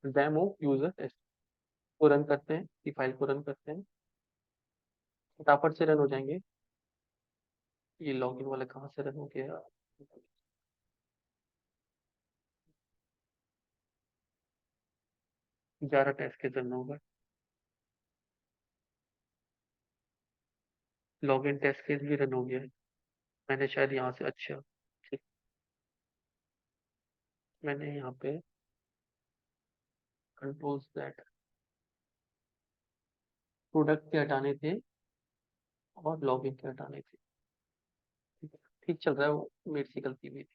डेमो यूजर टेस्ट, को रन करते हैं, ये फाइल को रन करते हैं, फटाफट से रन हो जाएंगे। ये लॉगिन वाला कहाँ से रन हो गया, 11 टेस्ट केस रन होगा। लॉगिन टेस्ट केस भी रन हो गया है, मैंने शायद यहाँ से, अच्छा ठीक, मैंने यहाँ पे कंट्रोल दैट प्रोडक्ट के हटाने थे और लॉगिन के हटाने थे। ठीक है, ठीक चल रहा है, वो मेरी सी गलती भी थी।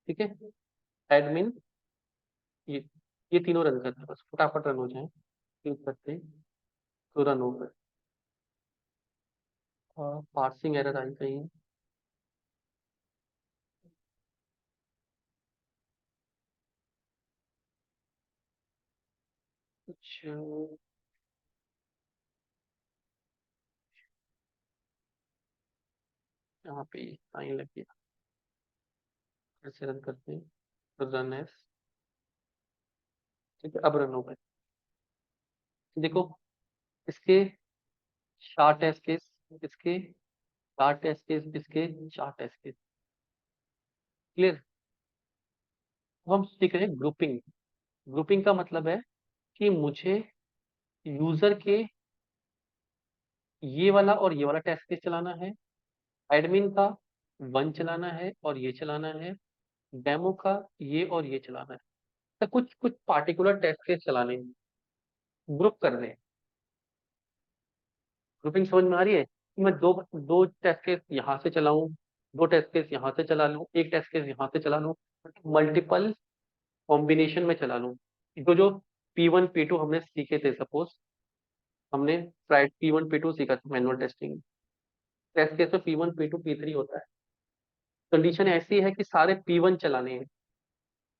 ठीक है, एडमिन, ये ये तीनों रन करते हैं, बस फटाफट रन हो जाए, क्लिक करते हैं तो रन हो गए। और पार्सिंग एरर आई कहीं, यहाँ पे साइन लग गया, फिर से रन करते हैं, रन एस। ठीक है, अब रन हो गए। देखो, इसके 4 टेस्ट केस, इसके 4 टेस्ट केस, इसके 4 टेस्ट केस। क्लियर। अब हम सीख रहे हैं ग्रुपिंग। ग्रुपिंग का मतलब है कि मुझे यूजर के ये वाला और ये वाला टेस्ट केस चलाना है, एडमिन का 1 चलाना है और ये चलाना है, डेमो का ये और ये चलाना है। तो कुछ कुछ पार्टिकुलर टेस्ट केस चलाने हैं, ग्रुप कर रहे हैं। ग्रुपिंग समझ में आ रही है कि मैं दो दो टेस्ट केस यहाँ से चलाऊं, 2 टेस्ट केस यहाँ से चला लूं, एक टेस्ट केस यहाँ से चला लूं, मल्टीपल कॉम्बिनेशन में चला लूं। तो जो P1 P2 हमने सीखे थे, सपोज हमने P1 P2 सीखा था मैनुअल टेस्टिंग, टेस्ट केस में P1 P2 P3 होता है। कंडीशन ऐसी है कि सारे P1 चलाने हैं,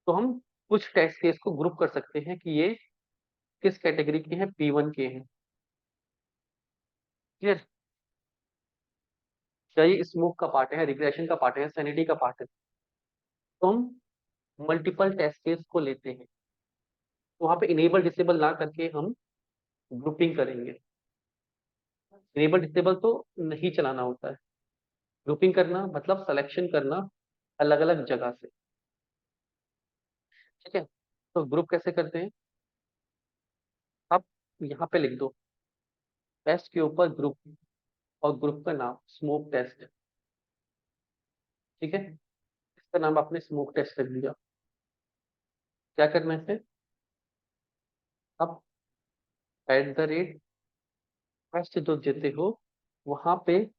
तो हम कुछ टेस्ट केस को ग्रुप कर सकते हैं कि ये किस कैटेगरी के हैं, P1 के हैं। क्लियर। क्या ये स्मोक का पार्ट है, रिग्रेशन का पार्ट है, सैनिटी का पार्ट है? तो हम मल्टीपल टेस्ट केस को लेते हैं, तो वहां पे इनेबल डिसेबल ना करके हम ग्रुपिंग करेंगे। इनेबल डिसेबल तो नहीं चलाना होता है, ग्रुपिंग करना मतलब सिलेक्शन करना अलग अलग जगह से। ठीक है, तो ग्रुप कैसे करते हैं? आप यहाँ पे लिख दो टेस्ट के ऊपर ग्रुप, और ग्रुप का नाम स्मोक टेस्ट। ठीक है, इसका नाम आपने स्मोक टेस्ट रख दिया। क्या करना है फिर? आप @ टेस्ट जो देते हो, वहां पे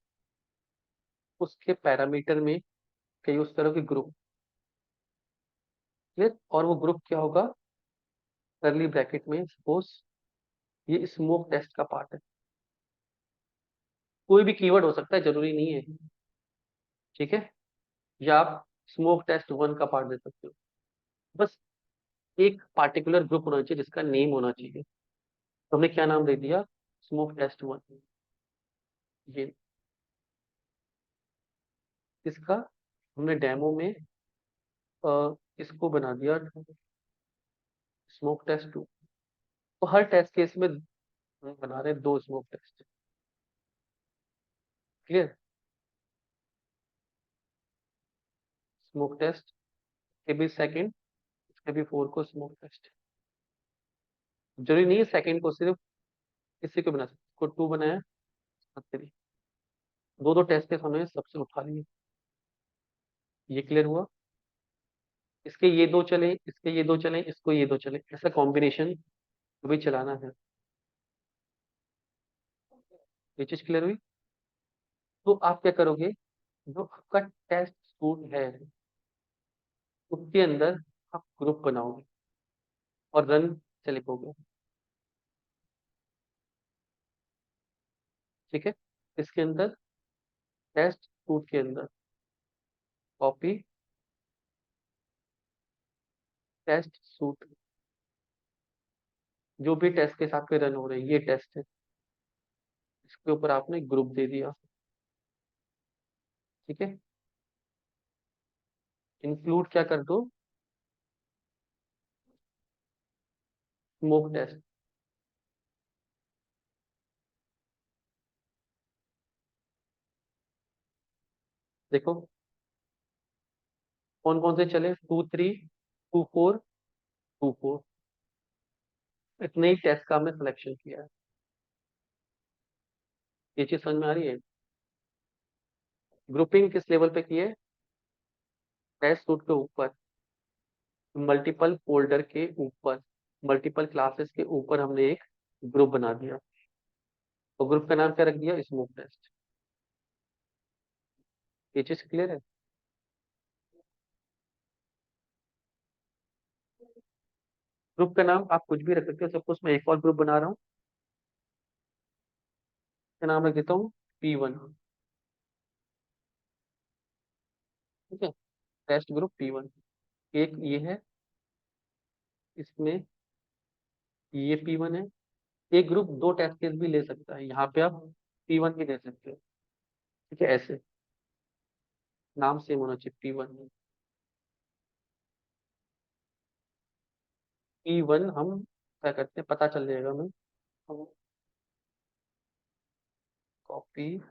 उसके पैरामीटर में क्या यूज करोगे? ग्रुप। क्लियर। और वो ग्रुप क्या होगा? करली ब्रैकेट में, सपोज ये स्मोक टेस्ट का पार्ट है। कोई भी कीवर्ड हो सकता है, जरूरी नहीं है। ठीक है, या आप स्मोक टेस्ट 1 का पार्ट दे सकते हो। बस एक पार्टिकुलर ग्रुप होना चाहिए जिसका नेम होना चाहिए। तो हमने क्या नाम दे दिया? Smoke test 1। ये इसका हमने डेमो में इसको बना दिया स्मोक टेस्ट 2। तो हर टेस्ट केस में हम बना रहे हैं 2 smoke test. Clear. Smoke test के भी सेकंड, इसके भी 4 को स्मोक टेस्ट। जरूरी नहीं है सेकंड को सिर्फ किसी को बना सकते, को 2 बनाया, 3। दो दो टेस्ट केस हमने सबसे उठा लिए। ये क्लियर हुआ? इसके ये 2 चले, इसके ये 2 चले, इसको ये 2 चले, ऐसा कॉम्बिनेशन भी चलाना है। ये चीज क्लियर हुई? तो आप क्या करोगे? जो आपका टेस्ट सूट है, उसके अंदर आप ग्रुप बनाओगे और रन से लिखोगे। ठीक है, इसके अंदर टेस्ट सूट के अंदर कॉपी टेस्ट सूट, जो भी टेस्ट के साथ पे रन हो रहे हैं, ये टेस्ट है, इसके ऊपर आपने ग्रुप दे दिया। ठीक है, इंक्लूड क्या कर दो? Smoke test. देखो कौन कौन से चले, 2 3 2 4 2 4। इतने ही टेस्ट का हमने सिलेक्शन किया है। ये चीज समझ में आ रही है? ग्रुपिंग किस लेवल पे की है? टेस्ट सूट के ऊपर, मल्टीपल फोल्डर के ऊपर, मल्टीपल क्लासेस के ऊपर हमने एक ग्रुप बना दिया, और ग्रुप का नाम क्या रख दिया? Smoke test. ये चीज क्लियर है? ग्रुप का नाम आप कुछ भी रख सकते हो। सपोज मैं एक और ग्रुप बना रहा हूँ, इसका नाम रख देता हूँ P1। ठीक है, टेस्ट ग्रुप P1। एक ये है, इसमें ये P1 है। एक ग्रुप दो टेस्ट केस भी ले सकता है, यहाँ पे आप P1 भी दे सकते हो। ठीक है, ऐसे नाम सेम होना चाहिए, P1। P1 हम क्या करते हैं, पता चल जाएगा हमें। हम कॉपी,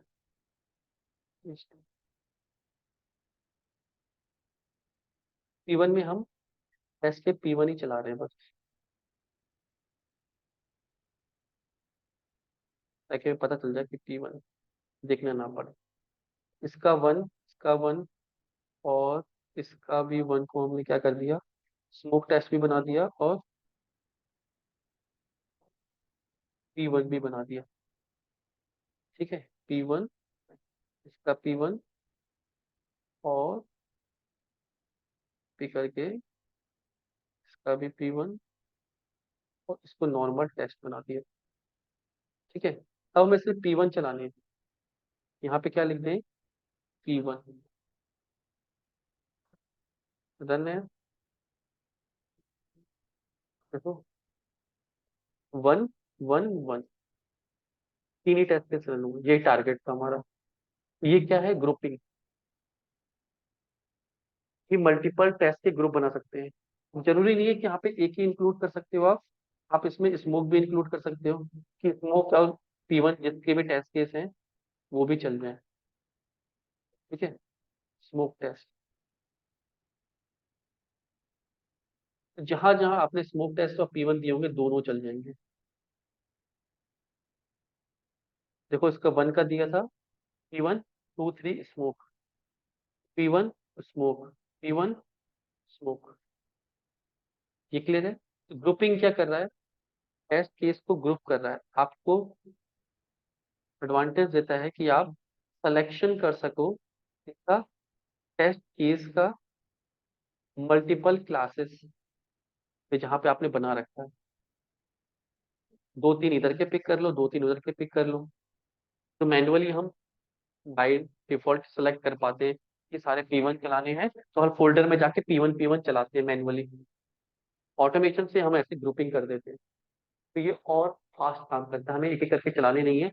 P1 में हम टेस्ट के P1 ही चला रहे हैं बस, ताकि हमें पता चल जाए कि P1 देखना ना पड़े। इसका 1 और इसका भी 1 को हमने क्या कर दिया, स्मोक टेस्ट भी बना दिया और P1 भी बना दिया। ठीक है, P1, इसका P1 और पी करके इसका भी P1 और इसको नॉर्मल टेस्ट बना दिया। ठीक है, अब हमें सिर्फ P1 चलाने हैं। यहाँ पे क्या लिख दें, P1 रन है। देखो 1 1 1, तीन ही टेस्ट केस रन होंगे, यही टारगेट था हमारा। ये क्या है, ग्रुपिंग। ये मल्टीपल टेस्ट के ग्रुप बना सकते हैं। जरूरी नहीं है कि यहाँ पे एक ही इंक्लूड कर सकते हो आप इसमें स्मोक भी इंक्लूड कर सकते हो, कि स्मोक और P1 जिसके भी टेस्ट केस हैं वो भी चल जाए। ठीक है, स्मोक टेस्ट, जहां जहां आपने स्मोक टेस्ट और P1 दिए होंगे दोनों चल जाएंगे। देखो इसका 1 का दिया था, P1 2 3 smoke, P1 smoke, P1 smoke. ये क्लियर है। ग्रुपिंग क्या कर रहा है, टेस्ट केस को ग्रुप कर रहा है, आपको एडवांटेज देता है कि आप सिलेक्शन कर सको इसका टेस्ट केस का मल्टीपल क्लासेस पे, जहां पे आपने बना रखा है। दो तीन इधर के पिक कर लो, दो तीन उधर के पिक कर लो। तो मैन्युअली हम बाय डिफॉल्ट सेलेक्ट कर पाते हैं कि सारे P1 चलाने हैं, तो हर फोल्डर में जाके P1 चलाते हैं मैन्युअली। ऑटोमेशन से हम ऐसे ग्रुपिंग कर देते हैं, तो ये और फास्ट काम करता है, हमें एक एक करके चलाने नहीं है।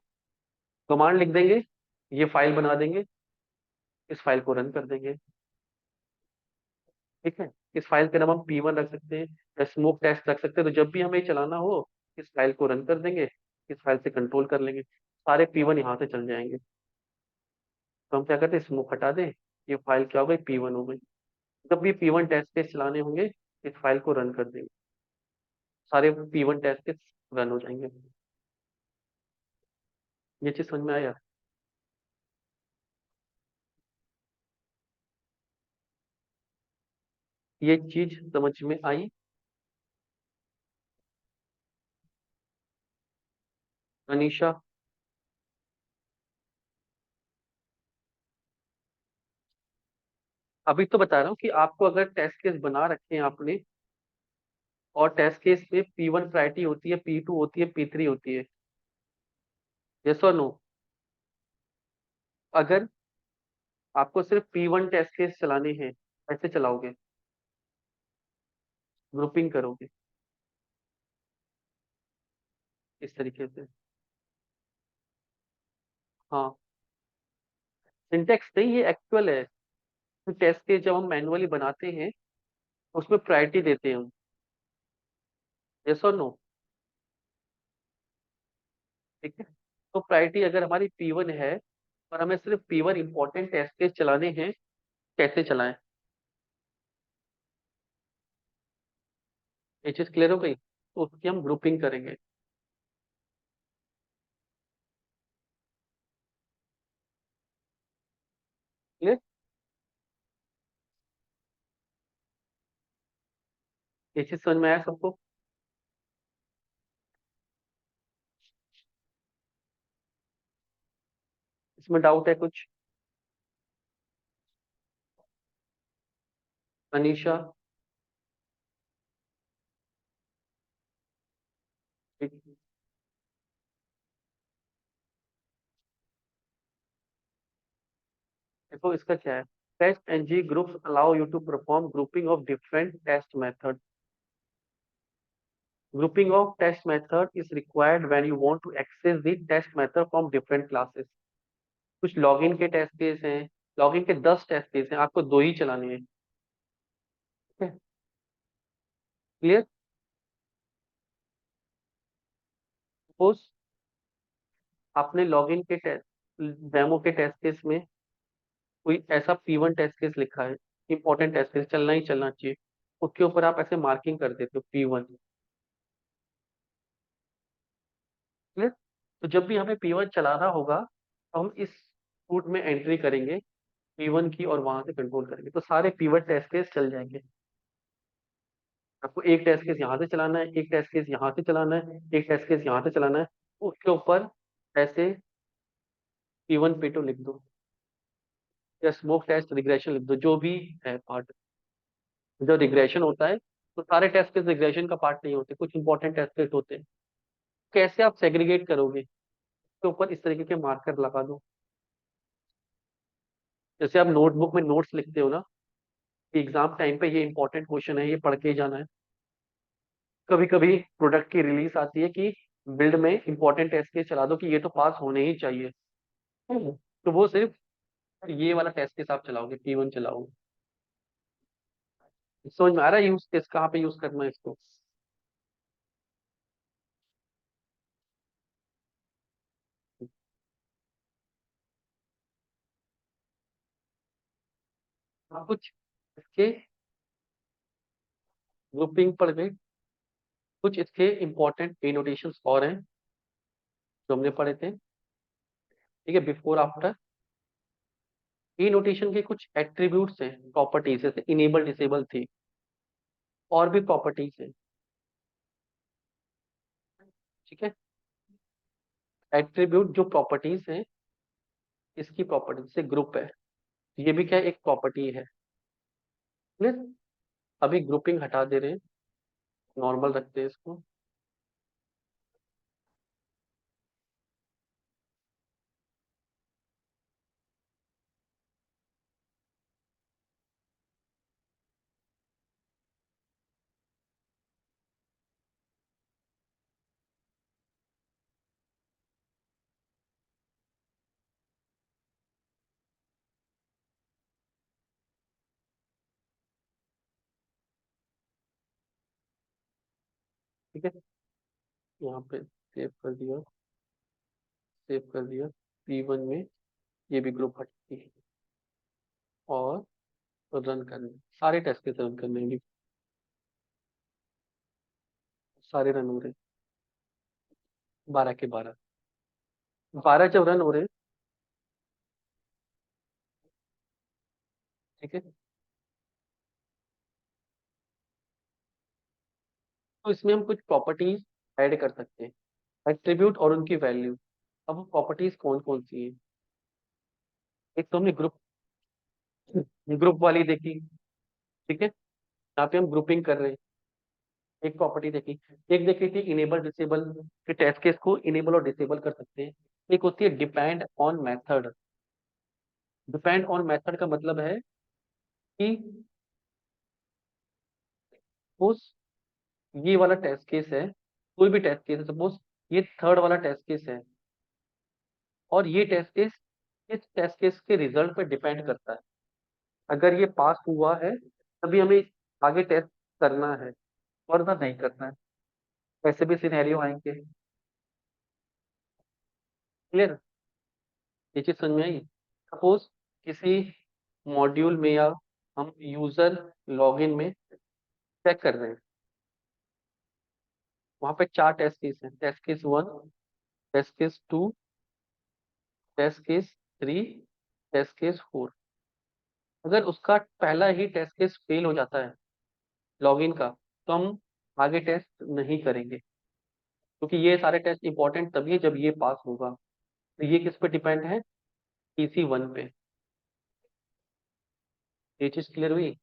कमांड लिख देंगे, ये फाइल बना देंगे, इस फाइल को रन कर देंगे। ठीक है, इस फाइल का नाम हम P1 रख सकते हैं या स्मोक टेस्ट रख सकते हैं, तो जब भी हमें चलाना हो इस फाइल को रन कर देंगे, इस फाइल से कंट्रोल कर लेंगे, सारे P1 यहाँ से चल जाएंगे। तो हम क्या करते हैं, स्मोक हटा दें, ये फाइल क्या हो गई, P1 हो गई। जब भी P1 टेस्ट केस चलाने होंगे इस फाइल को रन कर देंगे, सारे P1 टेस्ट केस रन हो जाएंगे। ये चीज समझ में आया। ये चीज समझ में आई। अनीशा, अभी तो बता रहा हूँ कि आपको अगर टेस्ट केस बना रखे हैं आपने, और टेस्ट केस में P1 प्रायोरिटी होती है, P2 होती है, P3 होती है, यस और नो। अगर आपको सिर्फ P1 टेस्ट केस चलाने हैं, कैसे चलाओगे, ग्रुपिंग करोगे इस तरीके से। हाँ, सिंटेक्स नहीं, ये एक्चुअल है। टेस्ट केस जब हम मैन्युअली बनाते हैं उसमें प्रायोरिटी देते हैं हम, यस और नो। ठीक है, तो प्रायोरिटी अगर हमारी P1 है और हमें सिर्फ P1 इंपॉर्टेंट टेस्ट केस चलाने हैं, कैसे चलाएं, ये चीज क्लियर हो गई, तो उसकी हम ग्रुपिंग करेंगे। क्लियर, ये चीज समझ में आया सबको। इसमें डाउट है कुछ, अनीशा। ठीक, देखो इसका क्या है, test NG groups allow you to perform grouping of different test method. Grouping of test method is required when you want to access the test method from different classes. कुछ login के test case हैं, login के 10 test case हैं, आपको दो ही चलाने हैं। ठीक है, क्लियर। सपोज आपने लॉगिन के टेस्ट, डेमो के टेस्ट केस में कोई ऐसा P1 टेस्ट केस लिखा है, इंपॉर्टेंट टेस्ट केस चलना ही चलना चाहिए, उसके ऊपर आप ऐसे मार्किंग कर देते हो P1। क्लियर। तो जब भी हमें P1 चलाना होगा तो हम इस रूट में एंट्री करेंगे P1 की, और वहां से कंट्रोल करेंगे तो सारे P1 टेस्ट केस चल जाएंगे। आपको एक टेस्ट केस यहाँ से चलाना है, एक टेस्ट केस यहाँ से चलाना है, एक टेस्ट केस यहाँ से चलाना है, उसके ऊपर ऐसे P1 P2 लिख दो, या स्मोक टेस्ट रिग्रेशन लिख दो, जो भी है पार्ट। जो रिग्रेशन होता है तो सारे टेस्ट केस रिग्रेशन का पार्ट नहीं होते, कुछ इंपॉर्टेंट टेस्ट केस होते हैं। कैसे आप सेग्रीगेट करोगे, उसके ऊपर इस तरीके के मार्कर लगा दो। जैसे आप नोटबुक में नोट्स लिखते हो ना, एग्जाम टाइम पे ये इंपॉर्टेंट क्वेश्चन है, ये पढ़ के ही जाना है। कभी कभी प्रोडक्ट की रिलीज आती है कि बिल्ड में इंपॉर्टेंट टेस्ट केस चला दो कि ये तो पास होने ही चाहिए। तो वो सिर्फ ये वाला टेस्ट केस आप चलाओगे, P1 चलाओगे। समझ में आ रहा है यूज केस कहाँ पे यूज करना है इसको। आप कुछ इसके ग्रुपिंग पढ़ गए, कुछ इसके इंपॉर्टेंट एनोटेशंस और हैं जो हमने पढ़े थे। ठीक है, बिफोर आफ्टर। एनोटेशन के कुछ एट्रीब्यूट्स हैं, प्रॉपर्टीज, जैसे इनेबल डिसेबल थी, और भी प्रॉपर्टीज हैं। ठीक है, एट्रीब्यूट जो प्रॉपर्टीज हैं, इसकी प्रॉपर्टी से ग्रुप है, ये भी क्या है, एक प्रॉपर्टी है। क्लियर। अभी ग्रुपिंग हटा दे रहे हैं, नॉर्मल रखते हैं इसको। ठीक है, यहाँ पे सेव कर दिया, सेव कर दिया। P1 में ये भी ग्रुप हटती है, और रन करने, सारे टेस्ट के रन करने हैं, सारे रन हो रहे हैं, 12 के 12। 12 जब रन हो रहे हैं, ठीक है, तो इसमें हम कुछ प्रॉपर्टीज ऐड कर सकते हैं, एट्रीब्यूट और उनकी वैल्यू। अब वो प्रॉपर्टीज कौन कौन सी है। एक तो हमने ग्रुप ग्रुप वाली देखी। ठीक है, यहाँ पे हम ग्रुपिंग कर रहे हैं, एक प्रॉपर्टी देखी। एक देखी थी इनेबल डिसेबल, के टेस्ट केस को इनेबल और डिसेबल कर सकते हैं। एक होती है depend on method. Depend on method का मतलब है कि उस, ये वाला टेस्ट केस है, कोई भी टेस्ट केस है, सपोज ये थर्ड वाला टेस्ट केस है, और ये टेस्ट केस इस टेस्ट केस के रिजल्ट पे डिपेंड करता है। अगर ये पास हुआ है तभी हमें आगे टेस्ट करना है, वरना नहीं करना है। ऐसे भी सिनेरियो आएंगे। क्लियर, ये चीज समझ में आई। सपोज किसी मॉड्यूल में, या हम यूजर लॉगिन में चेक कर रहे हैं, वहां पे 4 टेस्ट केस हैं, test case 1, test case 2, test case 3, test case 4। अगर उसका पहला ही टेस्ट केस फेल हो जाता है लॉगिन का, तो हम आगे टेस्ट नहीं करेंगे, क्योंकि ये सारे टेस्ट इंपॉर्टेंट तभी है जब ये पास होगा। तो ये किस पे डिपेंड है, PC1 पे। ये चीज क्लियर हुई।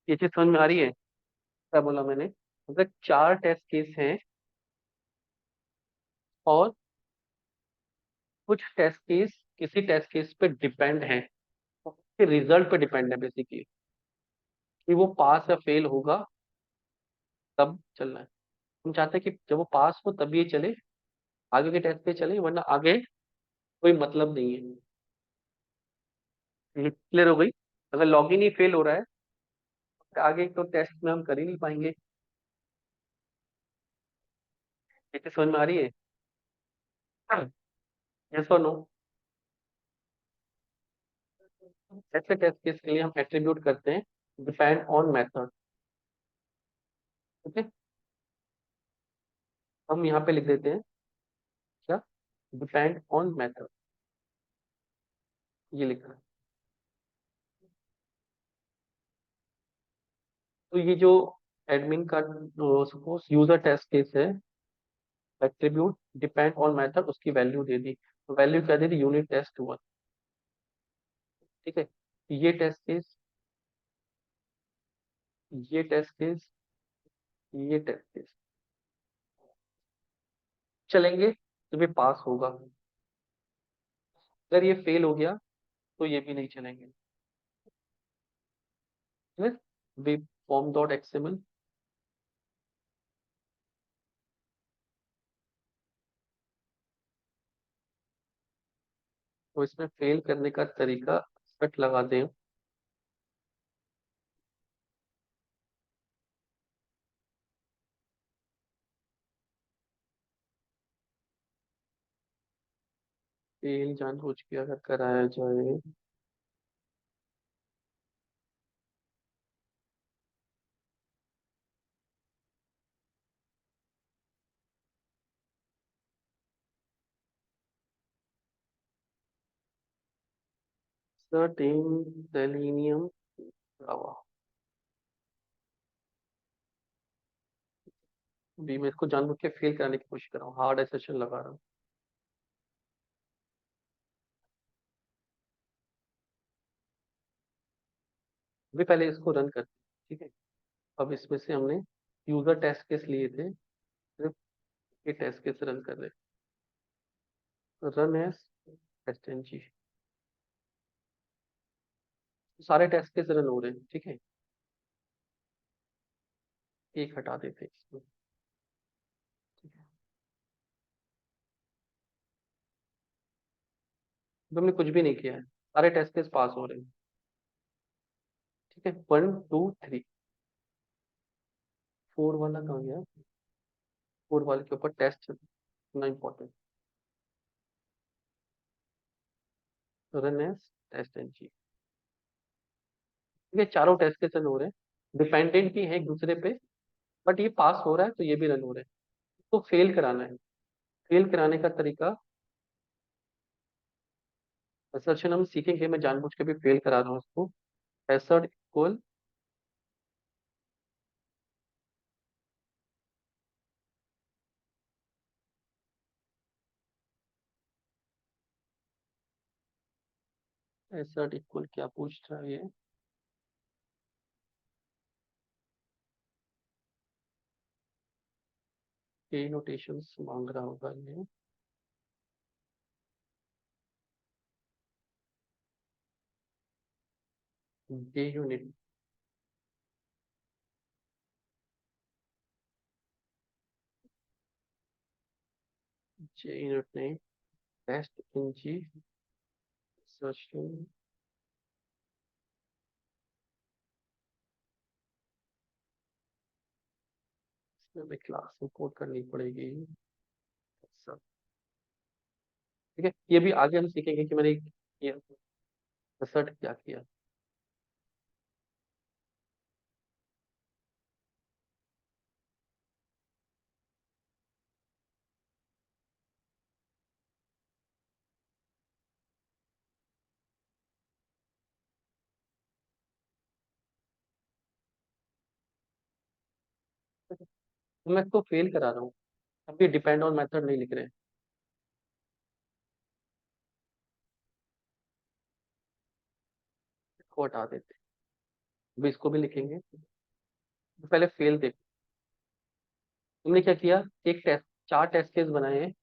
ये चीज समझ में आ रही है, क्या बोला मैंने। अगर 4 टेस्ट केस हैं, और कुछ टेस्ट केस किसी टेस्ट केस पे डिपेंड है, उसके रिजल्ट पे डिपेंड है बेसिकली। कि वो पास या फेल होगा तब चलना है। हम चाहते हैं कि जब वो पास हो तब ये चले, आगे के टेस्ट पे चले, वरना आगे कोई मतलब नहीं है। क्लियर हो गई? अगर लॉगिन ही फेल हो रहा है तो आगे तो टेस्ट में हम कर ही नहीं पाएंगे। ये चीज़ समझ में आ रही है? यस और नो? ऐसे टेस्ट केस के लिए हम एट्रीब्यूट करते हैं डिपेंड ऑन मेथड। ओके, हम यहाँ पे लिख देते हैं क्या, डिपेंड ऑन मेथड, ये लिखना है। तो ये जो एडमिन का सपोज यूजर टेस्ट केस है, एट्रीब्यूट डिपेंड ऑन मेथड, उसकी वैल्यू दे दी, तो वैल्यू क्या दे दी, यूनिट टेस्ट 1। ठीक है, ये टेस्ट केस, ये टेस्ट केस, ये टेस्ट केस चलेंगे तो ये पास होगा। अगर ये फेल हो गया तो ये भी नहीं चलेंगे। वे फॉर्म डॉट एक्सएमएल, तो इसमें फेल करने का तरीका कट लगा दें। फेल जानबूझ के अगर कराया जाए, सर्टेन सेलेनियम लावा, भी मैं इसको जानबूझ के फेल कराने की कोशिश कर रहा हूँ, हार्ड एसेशन लगा रहा हूँ। अभी पहले इसको रन करते हैं, ठीक है। अब इसमें से हमने यूजर टेस्ट केस लिए थे, सिर्फ ये टेस्ट केस रन कर रहे हैं, रन एस टेस्ट। सारे टेस्ट केस रन हो रहे हैं, ठीक है। एक हटा देते हैं इसमें, ठीक है। तो हमने कुछ भी नहीं किया है, सारे टेस्ट केस पास हो रहे हैं, ठीक है। 1 2 3, 4 वाला कहाँ गया? 4 वाले के ऊपर टेस्ट इतना इंपॉर्टेंट, रन एस टेस्ट। ठीक है, चारों टेस्ट केस रन हो रहे हैं, डिपेंडेंट भी है एक दूसरे पे, बट ये पास हो रहा है तो ये भी रन हो रहे हैं। तो फेल कराना है, फेल कराने का तरीका असर्शन हम सीखेंगे, मैं जानबूझ के भी फेल करा रहा हूँ इसको। एसर्ट इक्वल एसर्ट इक्वल क्या पूछ रहा है ये, के नोटेशंस मांग रहा होगा ये, जे यूनिट, जे यूनिट नहीं, टेस्ट इन जी सर्च, हमें क्लास इंपोर्ट करनी पड़ेगी सब। ठीक है, ये भी आगे हम सीखेंगे कि मैंने ये असर्ट क्या किया। तो मैं इसको फेल करा रहा हूँ, अभी डिपेंड ऑन मेथड नहीं लिख रहे हैं, इसको हटा देते हैं, अभी इसको भी लिखेंगे। तो पहले फेल देख, तुमने क्या किया, एक टेस्ट, 4 टेस्ट केस बनाए हैं,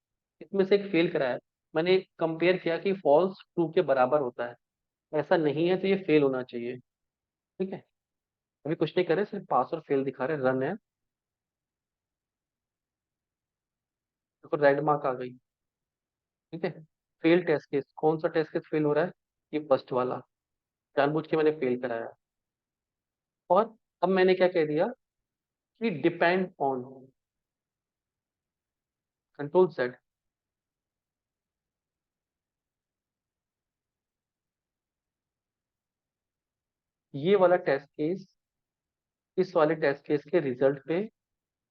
इसमें से एक फेल कराया है। मैंने कंपेयर किया कि फॉल्स ट्रू के बराबर होता है, ऐसा नहीं है तो ये फेल होना चाहिए, ठीक है। अभी कुछ नहीं करे, सिर्फ पास और फेल दिखा रहे, रन है। देखो रेड मार्क आ गई। ठीक है। फेल टेस्ट केस, कौन सा टेस्ट केस फेल हो रहा है? ये फर्स्ट वाला, जानबूझ के मैंने फेल कराया। और अब मैंने क्या कह दिया कि डिपेंड ऑन, कंट्रोल सेट, ये वाला टेस्ट केस इस वाले टेस्ट केस के रिजल्ट पे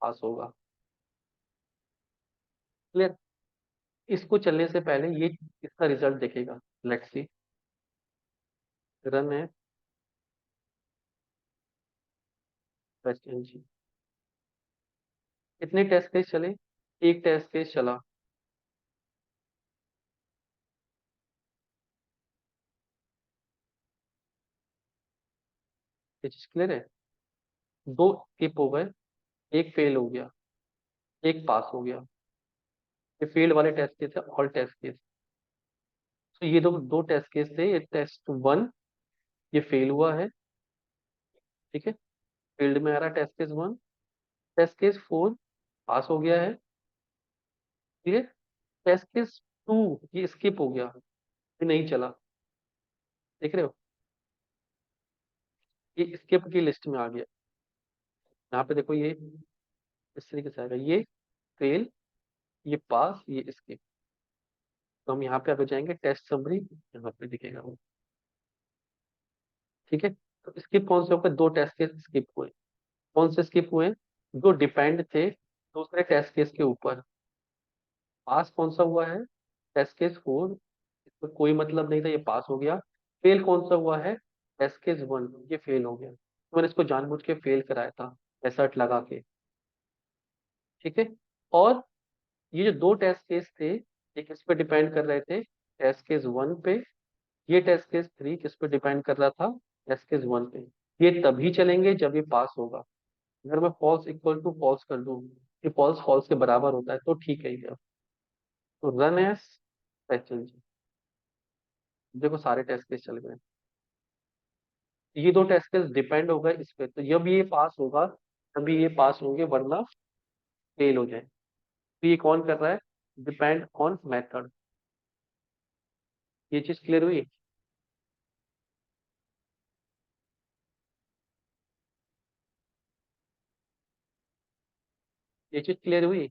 पास होगा। क्लियर? इसको चलने से पहले ये इसका रिजल्ट देखेगा। लेट्स सी, रन है टेस्ट एनजी। कितने टेस्ट केस चले? एक टेस्ट केस चला। ये चीज क्लियर है? दो स्किप हो गए, एक फेल हो गया, एक पास हो गया। ये फेल्ड वाले टेस्ट केस है, ऑल टेस्ट केस। तो ये दो दो टेस्ट केस थे, ये टेस्ट वन ये फेल हुआ है। ठीक है, फील्ड में आ रहा है test case one. Test case four pass हो गया है। ठीक है। टेस्ट केस टू ये स्किप हो गया, ये नहीं चला। देख रहे हो? ये स्किप की लिस्ट में आ गया। यहाँ पे देखो, ये इस तरीके से आएगा, ये फेल, ये पास, ये स्किप। तो हम यहाँ पे अगर जाएंगे टेस्ट समरी, यहाँ पे दिखेगा वो। ठीक है। तो स्किप कौन से हो गए? दो टेस्ट केस स्किप हुए। कौन से स्किप हुए? जो डिपेंड थे दूसरे टेस्ट केस के ऊपर। पास कौन सा हुआ है? टेस्ट केस फोर, इसमें कोई मतलब नहीं था, ये पास हो गया। फेल कौन सा हुआ है? टेस्ट केस वन, ये फेल हो गया। तो मैंने इसको जानबूझ के फेल कराया था, एसर्ट लगा के। ठीक है। और ये जो दो टेस्ट केस थे, ये किस पे डिपेंड कर रहे थे? टेस्ट केस वन पे। ये टेस्ट केस थ्री किस पे डिपेंड कर रहा था? टेस्ट केस वन पे। ये तभी चलेंगे जब ये पास होगा। अगर मैं फॉल्स इक्वल टू फॉल्स कर दूं, ये फॉल्स फॉल्स के बराबर होता है, तो ठीक है ये। तो रन एस एच, देखो सारे टेस्ट केस चल गए। ये दो टेस्ट केस डिपेंड हो गए इस पे, तो जब ये पास होगा तभी ये पास होंगे, वरना फेल हो जाए। तो ये कौन कर रहा है? Depend on method. ये चीज क्लियर हुई? ये चीज क्लियर हुई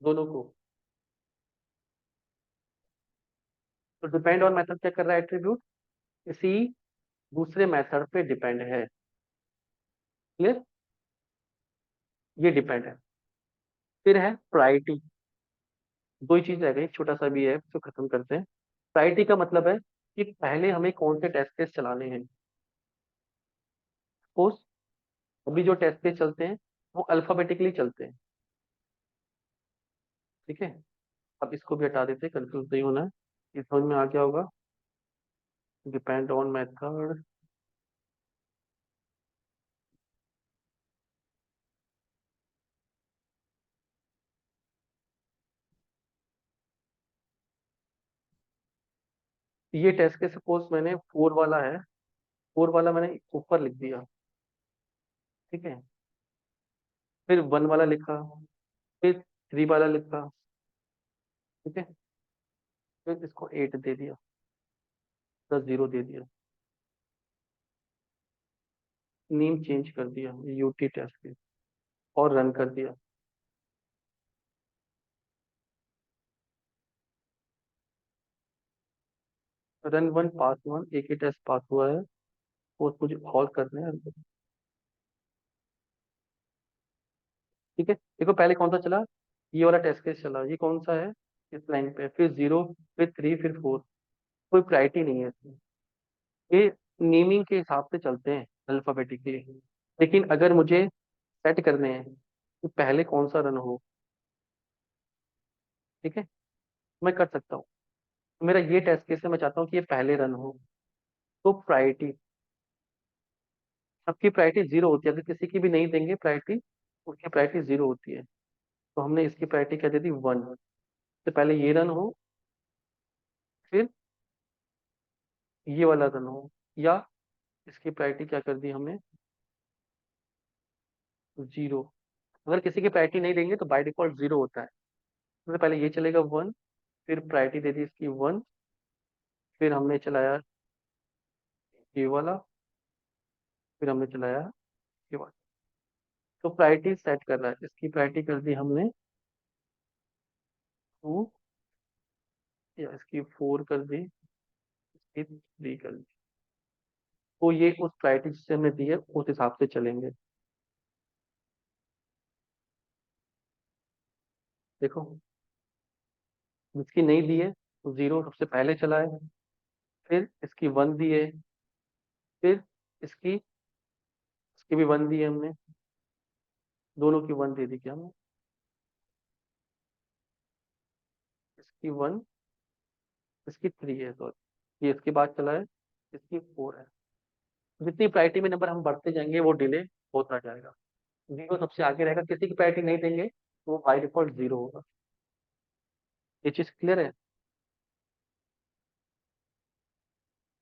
दोनों को? तो डिपेंड ऑन मेथड क्या कर रहा है? एट्रीब्यूट किसी दूसरे मेथड पे डिपेंड है। क्लियर? ये डिपेंड है। फिर है प्रायोरिटी। दो ही चीज रह गई, छोटा सा भी है तो खत्म करते हैं। प्रायोरिटी का मतलब है कि पहले हमें कौन से टेस्ट केस चलाने हैं। सपोज अभी जो टेस्ट केस चलते हैं वो अल्फाबेटिकली चलते हैं। ठीक है। अब इसको भी हटा देते हैं, कंफ्यूज नहीं होना है, ये समझ में आ गया होगा। डिपेंड ऑन मेथड, ये टेस्ट केस सपोज मैंने फोर वाला है, फोर वाला मैंने ऊपर लिख दिया। ठीक है। फिर वन वाला लिखा, फिर थ्री वाला लिखा। ठीक है। फिर इसको एट दे दिया, 10 0 दे दिया, नेम चेंज कर दिया यूटी टेस्ट केस, और रन कर दिया। रन वन पास वन, एक ही टेस्ट पास हुआ है, और मुझे और करने हैं। ठीक है। देखो पहले कौन सा चला? ये वाला टेस्ट केस चला, ये कौन सा है? इस लाइन पे, फिर जीरो, फिर थ्री, फिर फोर। कोई प्रायोरिटी नहीं है इसमें। ये नेमिंग के हिसाब से चलते हैं अल्फाबेटिकली। लेकिन अगर मुझे सेट करने हैं तो पहले कौन सा रन हो, ठीक है, मैं कर सकता हूँ। तो मेरा ये टेस्ट केस है, मैं चाहता हूँ कि ये पहले रन हो। तो प्रायोरिटी, सबकी प्रायोरिटी जीरो होती है, अगर किसी की भी नहीं देंगे प्रायोरिटी, उसकी प्रायोरिटी जीरो होती है। तो हमने इसकी प्रायोरिटी क्या दे दी? वन। तो पहले ये रन हो, फिर ये वाला रन हो, या इसकी प्रायोरिटी क्या कर दी हमने? जीरो। अगर किसी की प्रायोरिटी नहीं देंगे तो बाय डिफॉल्ट जीरो होता है। तो पहले ये चलेगा वन, फिर प्रायोरिटी दे दी इसकी वन, फिर हमने चलाया ये वाला, फिर हमने चलाया ये वाला। तो प्रायोरिटी सेट कर रहा है, इसकी प्रायोरिटी कर दी हमने टू, या इसकी फोर कर दी, इसकी थ्री कर दी। तो ये उस प्रायोरिटी जिसे हमने दी है उस हिसाब से चलेंगे। देखो, जिसकी नहीं दी है तो जीरो सबसे पहले चला है, फिर इसकी वन दी है, फिर इसकी इसकी भी वन दी है हमने, दोनों की वन दे दी क्या हमने, इसकी वन, इसकी थ्री है, सॉरी ये इसके बाद चला है, इसकी फोर है। जितनी प्रायोरिटी में नंबर हम बढ़ते जाएंगे वो डिले होता जाएगा। जीरो सबसे आगे रहेगा, किसी की प्रायोरिटी नहीं देंगे तो वो बाई डिफॉल्ट जीरो होगा। ये चीज क्लियर है।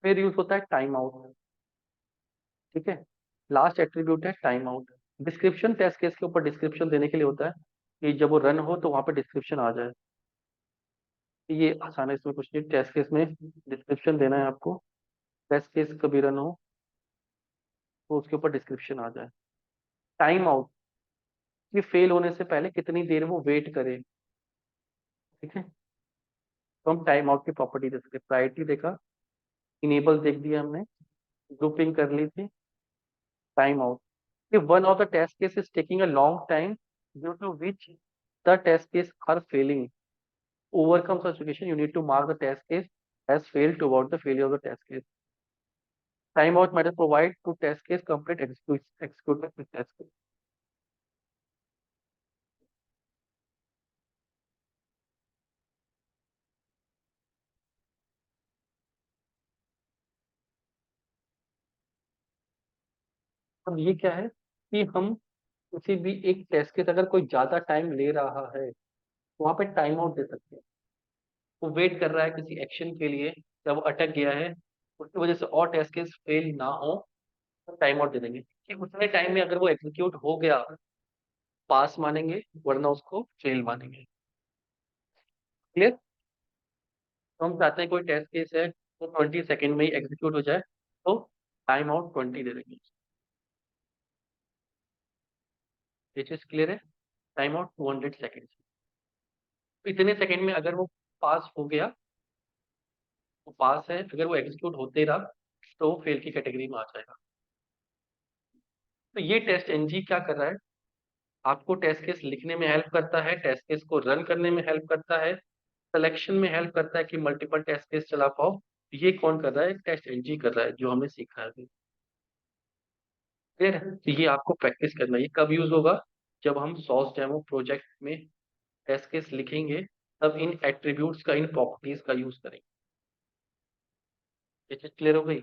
फिर यूज होता है टाइम आउट। ठीक है, लास्ट एट्रीब्यूट है time out. Description test case के ऊपर डिस्क्रिप्शन देने के लिए होता है कि जब वो रन हो तो वहां पे डिस्क्रिप्शन आ जाए। ये आसान है, इसमें कुछ नहीं, टेस्ट केस में डिस्क्रिप्शन देना है आपको। टेस्ट केस कभी रन हो तो उसके ऊपर डिस्क्रिप्शन आ जाए। टाइम आउट, ये फेल होने से पहले कितनी देर वो वेट करे। ठीक है, तो हम टाइम आउट की प्रॉपर्टी दे सकते हैं। प्रायोरिटी देखा, इनेबल देख दिया हमने, ग्रुपिंग कर ली थी, time out. If one of the test case is taking a long time due to which the test case are failing, overcome such situation, you need to mark the test case as failed to avoid the failure of the test case. Timeout method provide to test case complete execute the test case. अब ये क्या है कि हम किसी भी एक test case अगर कोई ज्यादा टाइम ले रहा है तो वहां पे टाइम आउट दे सकते हैं। वो वेट कर रहा है किसी एक्शन के लिए, जब वो अटक गया है उसकी वजह से और टेस्ट केस फेल ना हो तो टाइम आउट दे देंगे कि उतने टाइम में अगर वो एग्जीक्यूट हो गया पास मानेंगे, वरना उसको फेल मानेंगे। क्लियर। तो हम चाहते हैं कोई टेस्ट केस है तो 20 सेकेंड में ही एग्जीक्यूट हो जाए, तो टाइम आउट 20 दे देंगे। ये चीज क्लियर है। टाइम आउट 200 सेकेंड, इतने सेकेंड में अगर वो पास हो गया तो पास है, अगर वो एग्जीक्यूट होते रहा तो फेल की कैटेगरी में आ जाएगा। तो ये टेस्ट एनजी क्या कर रहा है, आपको टेस्ट केस लिखने में हेल्प करता है, टेस्ट केस को रन करने में हेल्प करता है, सिलेक्शन में हेल्प करता है कि मल्टीपल टेस्ट केस चला पाओ। ये कौन कर रहा है, टेस्ट एनजी कर रहा है, जो हमने सीखा है अभी। फिर ये आपको प्रैक्टिस करना है। ये कब यूज होगा, जब हम सॉस डेमो प्रोजेक्ट में टेस्ट केस लिखेंगे, तब इन एट्रीब्यूट्स का, इन प्रॉपर्टीज का यूज करेंगे। ये चीज क्लियर हो गई।